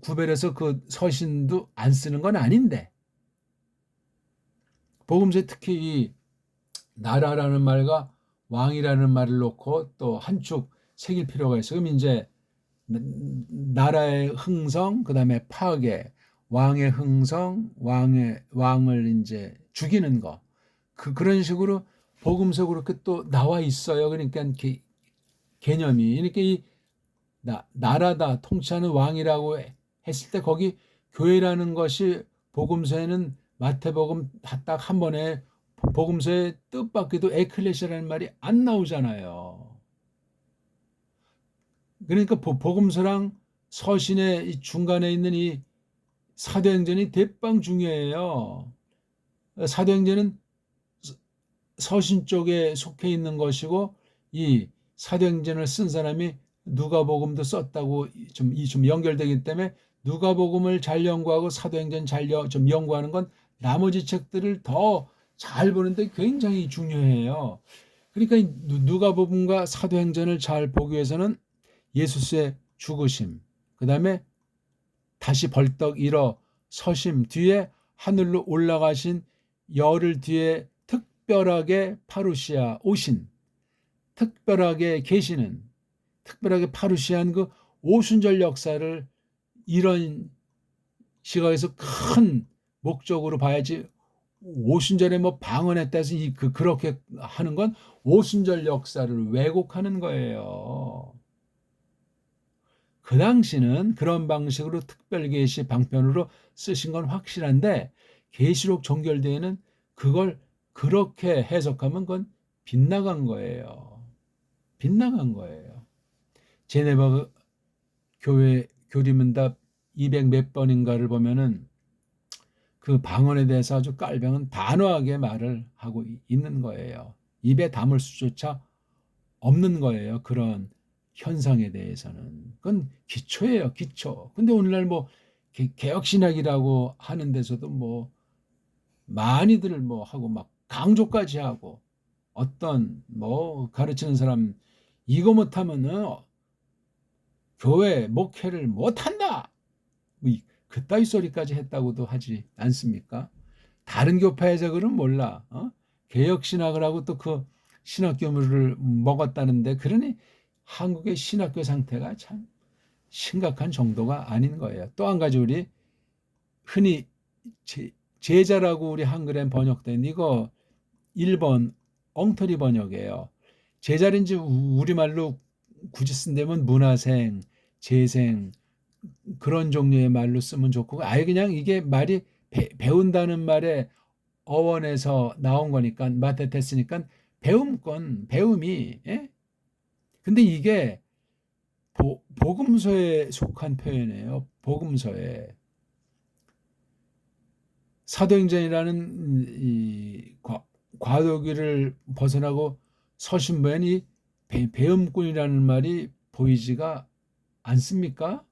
구별해서 그 서신도 안 쓰는 건 아닌데, 복음서에 특히 이 나라라는 말과 왕이라는 말을 놓고 또 한축 새길 필요가 있어요. 그럼 이제 나라의 흥성, 그 다음에 파괴, 왕의 흥성, 왕을 이제 죽이는 거. 그런 식으로 복음서 그렇게 또 나와 있어요. 그러니까 개념이. 그러니까 이 나라다, 통치하는 왕이라고 했을 때 거기 교회라는 것이 복음서에는 마태복음 딱 한 번에 복음서의 뜻밖에도 에클레시아라는 말이 안 나오잖아요. 그러니까 복음서랑 서신의 이 중간에 있는 이 사도행전이 대빵 중요해요. 사도행전은 서신 쪽에 속해 있는 것이고 이 사도행전을 쓴 사람이 누가복음도 썼다고 좀 연결되기 때문에 누가복음을 잘 연구하고 사도행전 좀 연구하는 건 나머지 책들을 더 잘 보는데 굉장히 중요해요. 그러니까 누가복음과 사도행전을 잘 보기 위해서는 예수의 죽으심, 그 다음에 다시 벌떡 일어 서심 뒤에 하늘로 올라가신 열흘 뒤에 특별하게 파루시아 오신, 특별하게 계시는, 특별하게 파루시아한 그 오순절 역사를 이런 시각에서 큰 목적으로 봐야지. 오순절에 뭐 방언했다 해서 그렇게 하는 건 오순절 역사를 왜곡하는 거예요. 그 당시는 그런 방식으로 특별계시 방편으로 쓰신 건 확실한데 계시록 정결대에는 그걸 그렇게 해석하면 그건 빗나간 거예요. 빗나간 거예요. 제네바 교회 교리문답 200 몇 번인가를 보면은 그 방언에 대해서 아주 깔병은 단호하게 말을 하고 있는 거예요. 입에 담을 수조차 없는 거예요. 그런 현상에 대해서는. 그건 기초예요, 기초. 근데 오늘날 뭐 개혁신학이라고 하는 데서도 뭐 많이들 뭐 하고 막 강조까지 하고 어떤 뭐 가르치는 사람 이거 못하면은 교회 목회를 못한다. 뭐 그따위 소리까지 했다고도 하지 않습니까? 다른 교파에서 그는 몰라. 개혁신학을 하고 또 그 신학교물을 먹었다는데 그러니 한국의 신학교 상태가 참 심각한 정도가 아닌 거예요. 또 한 가지 우리 흔히 제자라고 우리 한글엔 번역된 이거 일본 엉터리 번역이에요. 제자인지 우리말로 굳이 쓴다면 문화생, 재생 그런 종류의 말로 쓰면 좋고 아예 그냥 이게 말이 배운다는 말에 어원에서 나온 거니까 마테테스니까 배움권 배움이 근데 이게 복음서에 속한 표현이에요. 복음서에 사도행전이라는 이 과도기를 벗어나고 서신부에는 이 배움꾼이라는 말이 보이지가 않습니까?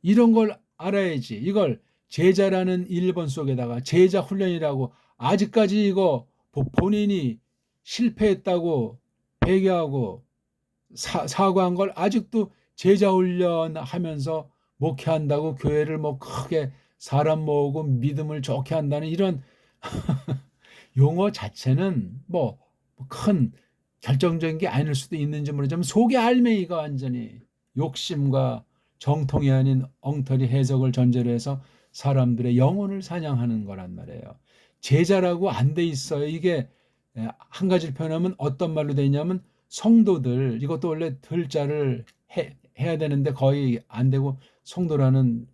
이런 걸 알아야지. 이걸 제자라는 1번 속에다가 제자 훈련이라고 아직까지 이거 본인이 실패했다고 회개하고 사과한 걸 아직도 제자 훈련하면서 목회한다고 교회를 뭐 크게 사람 모으고 믿음을 좋게 한다는 이런 용어 자체는 뭐 큰 결정적인 게 아닐 수도 있는지 모르지만 속의 알맹이가 완전히 욕심과 정통이 아닌 엉터리 해석을 전제로 해서 사람들의 영혼을 사냥하는 거란 말이에요. 제자라고 안 돼 있어요. 이게 한 가지를 표현하면 어떤 말로 돼 있냐면 성도들, 이것도 원래 들자를 해야 되는데 거의 안 되고 성도라는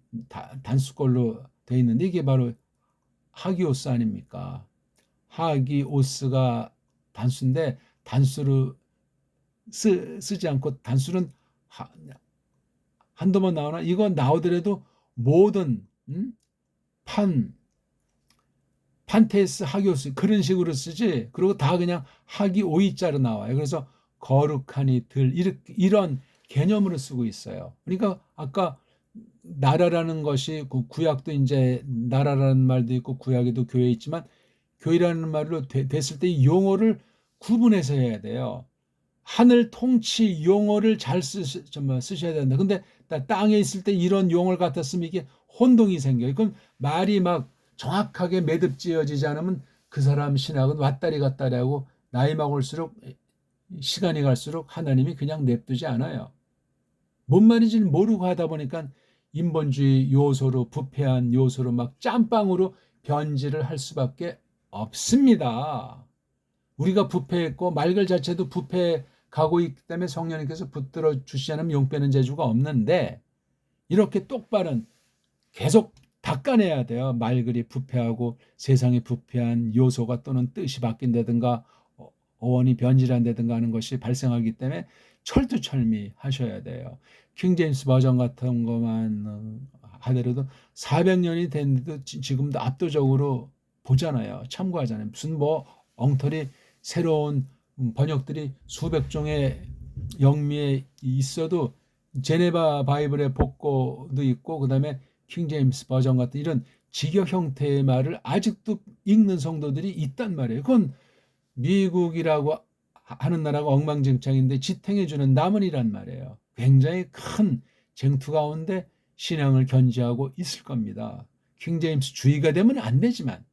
단수꼴로 돼 있는데 이게 바로 하기오스 아닙니까? 하기오스가 단수인데 단수를 쓰지 않고 단수는 한두 번 나오나? 이건 나오더라도 모든 판테스 하기오스 그런 식으로 쓰지. 그리고 다 그냥 하기 오이자로 나와요. 그래서 거룩하니 들 이런 개념으로 쓰고 있어요. 그러니까 아까 나라라는 것이 구약도 이제 나라라는 말도 있고 구약에도 교회 있지만 교회라는 말로 됐을 때 이 용어를 구분해서 해야 돼요. 하늘 통치 용어를 잘 쓰셔야 된다. 근데 땅에 있을 때 이런 용어를 갖다 쓰면 이게 혼동이 생겨요. 그럼 말이 막 정확하게 매듭지어지지 않으면 그 사람 신학은 왔다리 갔다리 하고 나이 먹을수록 시간이 갈수록 하나님이 그냥 냅두지 않아요. 뭔 말인지 모르고 하다 보니까 인본주의 요소로 부패한 요소로 막 짬빵으로 변질을 할 수밖에 없습니다. 우리가 부패했고 말글 자체도 부패 가고 있기 때문에 성령님께서 붙들어 주시지 않으면 용 빼는 재주가 없는데 이렇게 똑바른 계속 닦아내야 돼요. 말글이 부패하고 세상이 부패한 요소가 또는 뜻이 바뀐다든가 어원이 변질한다든가 하는 것이 발생하기 때문에 철두철미 하셔야 돼요. 킹제임스 버전 같은 것만 하더라도 400년이 됐는데도 지금도 압도적으로 보잖아요. 참고하잖아요. 무슨 뭐 엉터리 새로운 번역들이 수백 종의 영미에 있어도 제네바 바이블의 복고도 있고 그다음에 킹제임스 버전 같은 이런 직역 형태의 말을 아직도 읽는 성도들이 있단 말이에요. 그건 미국이라고 하는 나라가 엉망진창인데 지탱해주는 나문이란 말이에요. 굉장히 큰 쟁투 가운데 신앙을 견지하고 있을 겁니다. 킹제임스 주의가 되면 안 되지만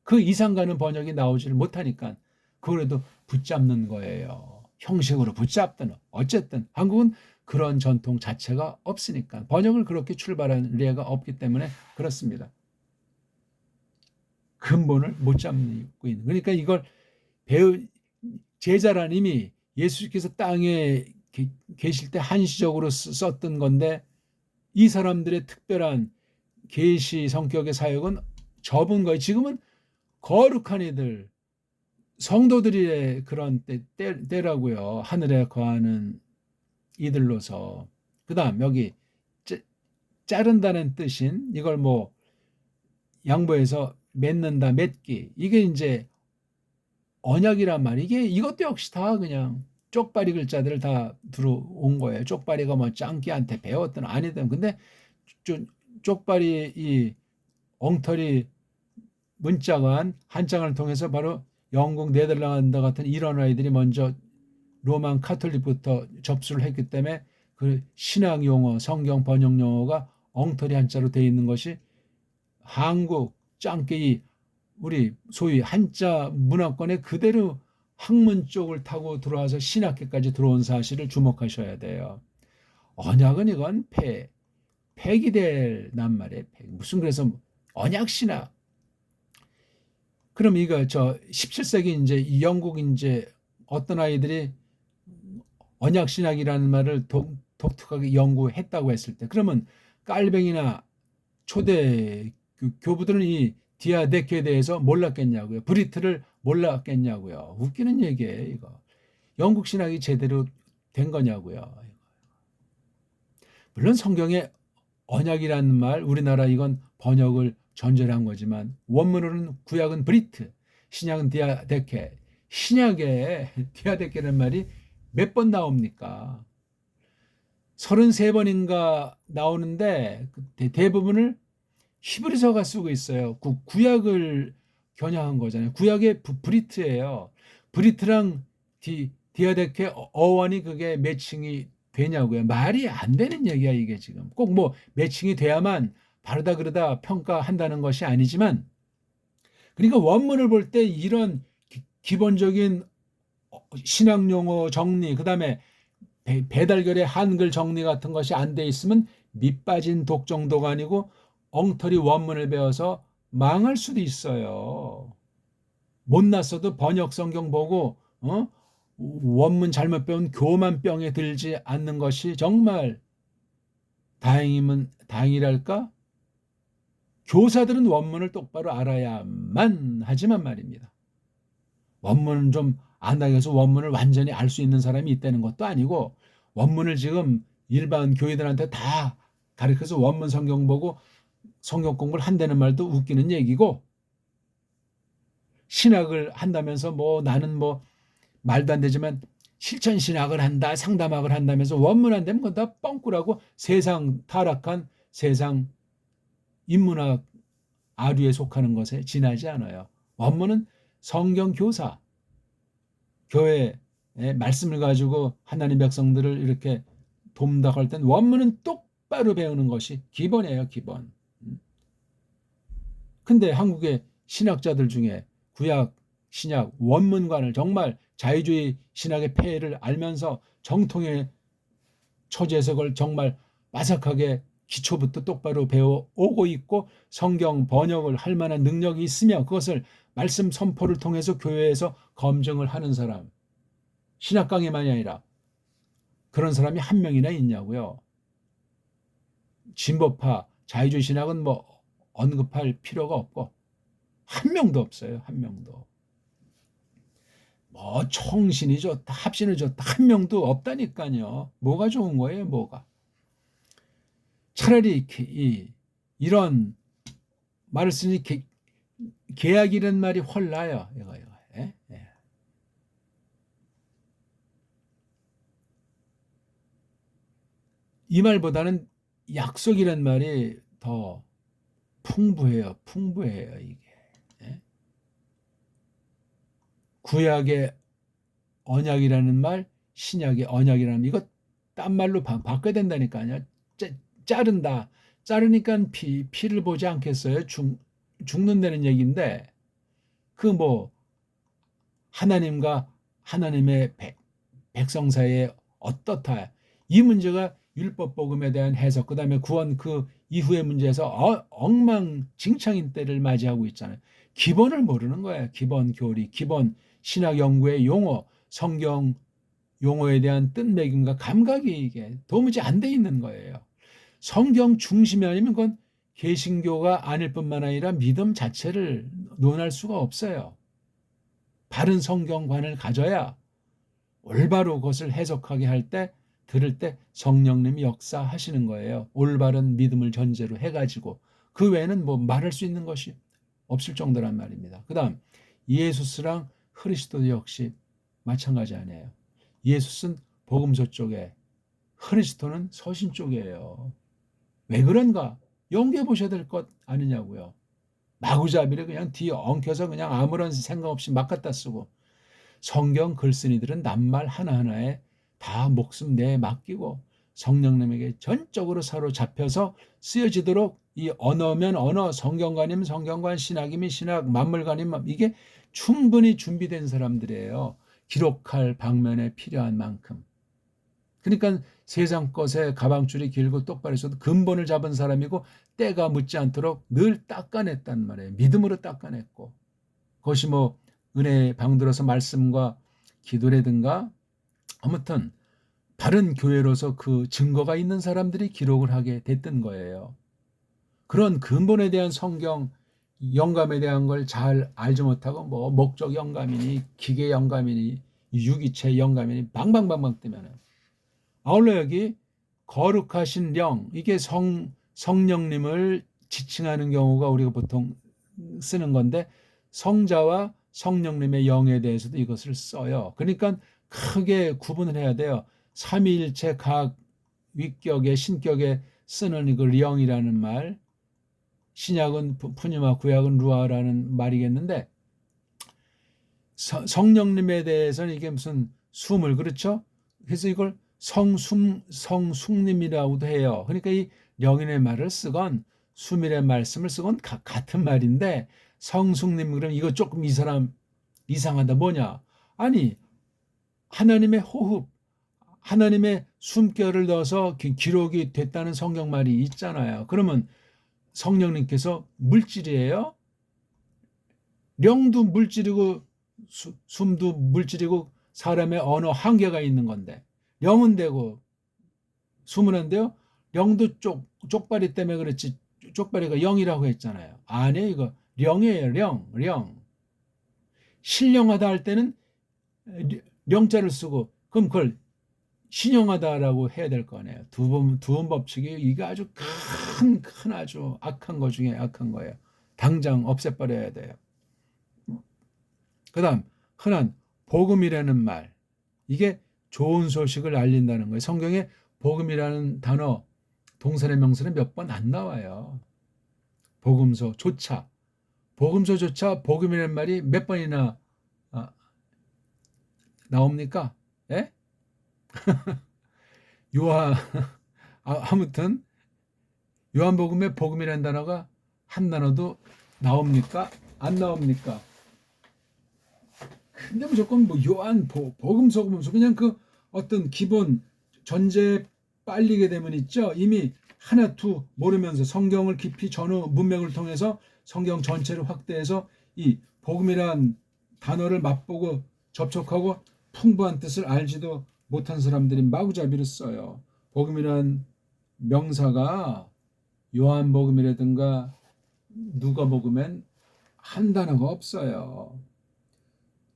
그 이상 가는 번역이 나오지를 못하니까 그래도 붙잡는 거예요. 형식으로 붙잡든 어쨌든 한국은 그런 전통 자체가 없으니까 번역을 그렇게 출발한例가 없기 때문에 그렇습니다. 근본을 못 잡고 있는. 그러니까 이걸 제자란 이미 예수께서 땅에 계실 때 한시적으로 썼던 건데 이 사람들의 특별한 계시 성격의 사역은 접은 거예요. 지금은 거룩한 이들 성도들의 그런 때라고요. 하늘에 거하는 이들로서. 그 다음 여기 자른다는 뜻인 이걸 뭐 양보해서 맺는다 맺기 이게 이제 언약이란 말. 이게 이것도 역시 다 그냥 쪽발이 글자들을 다 들어온 거예요. 쪽발이가 뭐 짱끼한테 배웠든 아니든 근데 쪽발이 이 엉터리 문자관 한장을 통해서 바로 영국 네덜란드 같은 이런 아이들이 먼저 로만 카톨릭부터 접수를 했기 때문에 그 신학 용어 성경 번역 용어가 엉터리 한자로 되어 있는 것이 한국 짱깨이 우리 소위 한자 문화권에 그대로 학문 쪽을 타고 들어와서 신학계까지 들어온 사실을 주목하셔야 돼요. 언약은 이건 폐기될 낱말이에요. 무슨 그래서 언약 신학. 그럼 이거 17세기 이제 이 영국 이제 어떤 아이들이 언약 신학이라는 말을 독특하게 연구했다고 했을 때 그러면 깔뱅이나 초대 교부들은 이 디아데케에 대해서 몰랐겠냐고요. 브리트를 몰랐겠냐고요. 웃기는 얘기예요, 이거. 영국 신학이 제대로 된 거냐고요. 물론 성경에 언약이라는 말, 우리나라 이건 번역을 전제로 한 거지만 원문으로는 구약은 브리트, 신약은 디아데케. 신약에 디아데케라는 말이 몇 번 나옵니까? 33번인가 나오는데 대부분을 히브리서가 쓰고 있어요. 구약을 겨냥한 거잖아요. 구약의 브리트예요. 브리트랑 디아데케 어원이 그게 매칭이 되냐고요. 말이 안 되는 얘기야 이게 지금. 꼭 뭐 매칭이 돼야만 바르다 그러다 평가한다는 것이 아니지만, 그러니까 원문을 볼 때 이런 기본적인 신학 용어 정리, 그다음에 배달결의 한글 정리 같은 것이 안 돼 있으면 밑빠진 독 정도가 아니고 엉터리 원문을 배워서 망할 수도 있어요. 못났어도 번역 성경 보고 원문 잘못 배운 교만병에 들지 않는 것이 정말 다행이면 다행이랄까? 교사들은 원문을 똑바로 알아야만 하지만 말입니다. 원문은 좀 안다고 해서 원문을 완전히 알 수 있는 사람이 있다는 것도 아니고, 원문을 지금 일반 교회들한테 다 가르쳐서 원문 성경 보고 성경 공부를 한다는 말도 웃기는 얘기고, 신학을 한다면서 뭐 나는 뭐 말도 안 되지만 실천 신학을 한다, 상담학을 한다면서 원문 안 되면 그건 다 뻥꾸라고 세상 타락한 세상 인문학 아류에 속하는 것에 지나지 않아요. 원문은 성경 교사, 교회의 말씀을 가지고 하나님 백성들을 이렇게 돕는다고 할 땐 원문은 똑바로 배우는 것이 기본이에요, 기본. 근데 한국의 신학자들 중에 구약, 신약, 원문관을 정말 자유주의 신학의 폐해를 알면서 정통의 초재석을 정말 빠삭하게 기초부터 똑바로 배워오고 있고 성경 번역을 할 만한 능력이 있으며 그것을 말씀 선포를 통해서 교회에서 검증을 하는 사람, 신학 강의만이 아니라 그런 사람이 한 명이나 있냐고요. 진보파, 자유주의 신학은 뭐 언급할 필요가 없고 한 명도 없어요. 한 명도. 뭐 총신이 좋다, 합신이 좋다, 한 명도 없다니까요. 뭐가 좋은 거예요, 뭐가. 차라리 이런 말을 쓰니 계약이라는 말이 훨 나아요. 이거. 예? 예. 이 말보다는 약속이라는 말이 더 풍부해요. 풍부해요, 이게. 예? 구약의 언약이라는 말, 신약의 언약이라는 말, 이거 딴 말로 바꿔야 된다니까요. 자른다. 자르니까 피를 보지 않겠어요? 죽는다는 얘기인데, 그 뭐, 하나님과 하나님의 백성 사이에 어떻다. 이 문제가 율법 복음에 대한 해석, 그다음에 구원 그 이후의 문제에서 엉망진창인 때를 맞이하고 있잖아요. 기본을 모르는 거예요. 기본 교리, 기본 신학 연구의 용어, 성경 용어에 대한 뜻매김과 감각이 이게 도무지 안 돼 있는 거예요. 성경 중심이 아니면 그건 개신교가 아닐 뿐만 아니라 믿음 자체를 논할 수가 없어요. 바른 성경관을 가져야 올바로 그것을 해석하게 할 때, 들을 때 성령님이 역사하시는 거예요. 올바른 믿음을 전제로 해가지고. 그 외에는 뭐 말할 수 있는 것이 없을 정도란 말입니다. 그 다음 예수스랑 그리스도 역시 마찬가지 아니에요. 예수스는 복음서 쪽에, 그리스도는 서신 쪽이에요. 왜 그런가? 연구해 보셔야 될 것 아니냐고요. 마구잡이를 그냥 뒤에 엉켜서 그냥 아무런 생각 없이 막 갖다 쓰고, 성경 글쓴이들은 낱말 하나하나에 다 목숨 내 맡기고 성령님에게 전적으로 사로잡혀서 쓰여지도록 이 언어면 언어, 성경관이면 성경관, 신학이면 신학, 만물관이면 이게 충분히 준비된 사람들이에요. 기록할 방면에 필요한 만큼. 그러니까 세상 것에 가방줄이 길고 똑바로 있어도 근본을 잡은 사람이고 때가 묻지 않도록 늘 닦아냈단 말이에요. 믿음으로 닦아냈고. 그것이 뭐 은혜 방들어서 말씀과 기도라든가 아무튼 바른 교회로서 그 증거가 있는 사람들이 기록을 하게 됐던 거예요. 그런 근본에 대한 성경 영감에 대한 걸 잘 알지 못하고 뭐 목적 영감이니 기계 영감이니 유기체 영감이니 방방방방 뜨면은, 아울러 여기 거룩하신 영, 이게 성령님을 지칭하는 경우가 우리가 보통 쓰는 건데 성자와 성령님의 영에 대해서도 이것을 써요. 그러니까 크게 구분을 해야 돼요. 삼위일체 각 위격에 신격에 쓰는 그 영이라는 말, 신약은 푸니마, 구약은 루아라는 말이겠는데 성령님에 대해서는 이게 무슨 숨을, 그렇죠? 그래서 이걸 성숙림이라고도 해요. 그러니까 이 명인의 말을 쓰건 수밀의 말씀을 쓰건 같은 말인데, 성숙림, 그럼 이거 조금 이 사람 이상하다. 뭐냐? 아니, 하나님의 호흡, 하나님의 숨결을 넣어서 기록이 됐다는 성경 말이 있잖아요. 그러면 성령님께서 물질이에요? 령도 물질이고 숨도 물질이고 사람의 언어 한계가 있는 건데, 영은 되고 숨은 안 돼요? 령도 쪽발이 때문에 그렇지, 쪽발이가 영이라고 했잖아요. 아니에요. 이거 령이에요. 령. 신령하다 할 때는 령자를 쓰고, 그럼 그걸 신령하다라고 해야 될 거 아니에요. 두음 법칙이 이게 아주 큰 아주 악한 거 중에 악한 거예요. 당장 없애버려야 돼요. 그 다음, 흔한 복음이라는 말. 이게 좋은 소식을 알린다는 거예요. 성경에 복음이라는 단어, 동사의 명사는 몇 번 안 나와요. 복음서조차 복음이라는 말이 몇 번이나 나옵니까? 예? 요한, 아무튼 요한복음에 복음이라는 단어가 한 단어도 나옵니까? 안 나옵니까? 근데 무조건 뭐 요한 복음서 그냥 그 어떤 기본 전제 빨리게 되면 있죠. 이미 하나 투 모르면서 성경을 깊이 전후 문맥을 통해서 성경 전체를 확대해서 이 복음이란 단어를 맛보고 접촉하고 풍부한 뜻을 알지도 못한 사람들이 마구잡이로 써요. 복음이란 명사가 요한복음이라든가 누가복음엔 한 단어가 없어요.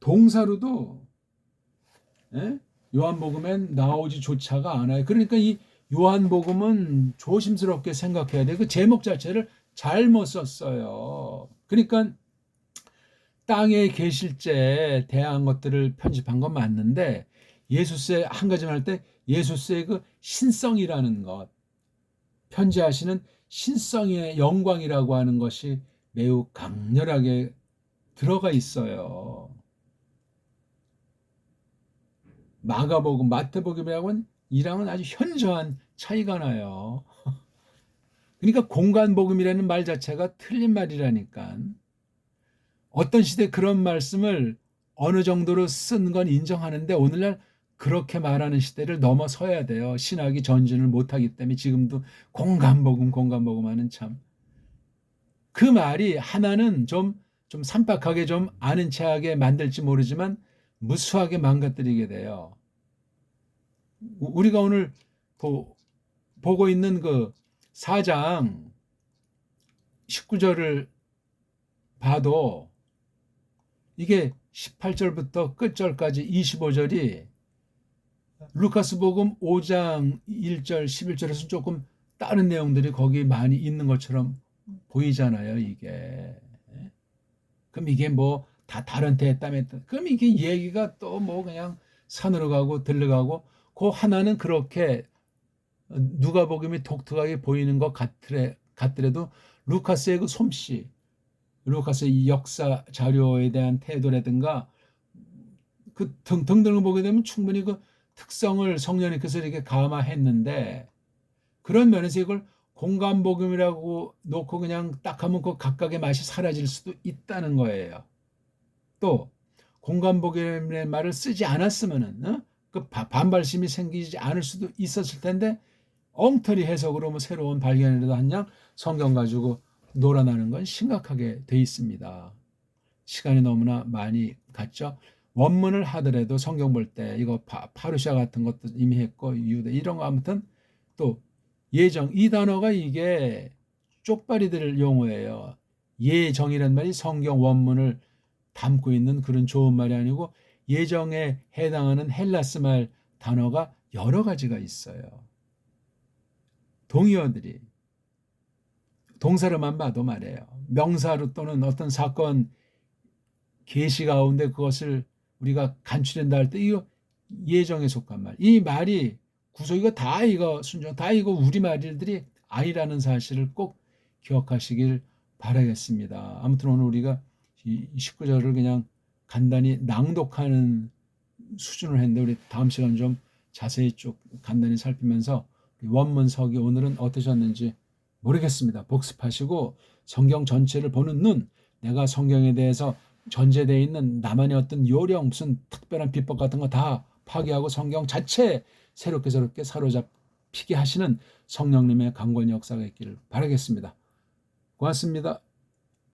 동사로도 요한복음엔 나오지조차가 않아요. 그러니까 이 요한복음은 조심스럽게 생각해야 돼요. 그 제목 자체를 잘못 썼어요. 그러니까 땅에 계실 때 대한 것들을 편집한 건 맞는데, 예수스의 한 가지 말 때 예수스의 그 신성이라는 것, 편지하시는 신성의 영광이라고 하는 것이 매우 강렬하게 들어가 있어요. 마가복음, 마태복음이랑은 이랑은 아주 현저한 차이가 나요. 그러니까 공간복음이라는 말 자체가 틀린 말이라니까. 어떤 시대에 그런 말씀을 어느 정도로 쓴 건 인정하는데, 오늘날 그렇게 말하는 시대를 넘어서야 돼요. 신학이 전진을 못하기 때문에 지금도 공간복음 하는 참. 그 말이 하나는 좀 산박하게 좀 아는 체하게 만들지 모르지만 무수하게 망가뜨리게 돼요. 우리가 오늘 보고 있는 그 4장 19절을 봐도 이게 18절부터 끝절까지 25절이 루카스복음 5장 1절 11절에서 조금 다른 내용들이 거기 많이 있는 것처럼 보이잖아요. 이게. 그럼 이게 뭐 다 다른 때 했다며, 그럼 이게 얘기가 또 뭐 그냥 산으로 가고 들러가고, 그 하나는 그렇게 누가복음이 독특하게 보이는 것 같더라도 루카스의 그 솜씨, 루카스의 역사 자료에 대한 태도라든가 그 등등을 보게 되면 충분히 그 특성을 성령님께서 이렇게 감화했는데, 그런 면에서 이걸 공간복음이라고 놓고 그냥 딱 하면 그 각각의 맛이 사라질 수도 있다는 거예요. 또 공간복음의 말을 쓰지 않았으면은 그 반발심이 생기지 않을 수도 있었을 텐데, 엉터리 해석으로 뭐 새로운 발견이라도 한 양 성경 가지고 놀아나는 건 심각하게 돼 있습니다. 시간이 너무나 많이 갔죠. 원문을 하더라도 성경 볼 때 이거 파루시아 같은 것도 이미 했고 유대 이런 거, 아무튼 또 예정, 이 단어가 이게 쪽발이들 용어예요. 예정이란 말이 성경 원문을 담고 있는 그런 좋은 말이 아니고, 예정에 해당하는 헬라스 말 단어가 여러 가지가 있어요. 동의어들이 동사로만 봐도 말이에요. 명사로 또는 어떤 사건 계시 가운데 그것을 우리가 간추린다 할 때 이거 예정에 속한 말. 이 말이 구속이가 다 이거 순종, 다 이거 우리 말들이 아니라는 사실을 꼭 기억하시길 바라겠습니다. 아무튼 오늘 우리가 이 19절을 그냥 간단히 낭독하는 수준을 했는데 우리 다음 시간 좀 자세히 쭉 간단히 살피면서 원문 서기 오늘은 어떠셨는지 모르겠습니다. 복습하시고 성경 전체를 보는 눈, 내가 성경에 대해서 전제되어 있는 나만의 어떤 요령, 무슨 특별한 비법 같은 거 다 파괴하고 성경 자체 새롭게 사로잡히게 하시는 성령님의 강권 역사가 있기를 바라겠습니다. 고맙습니다.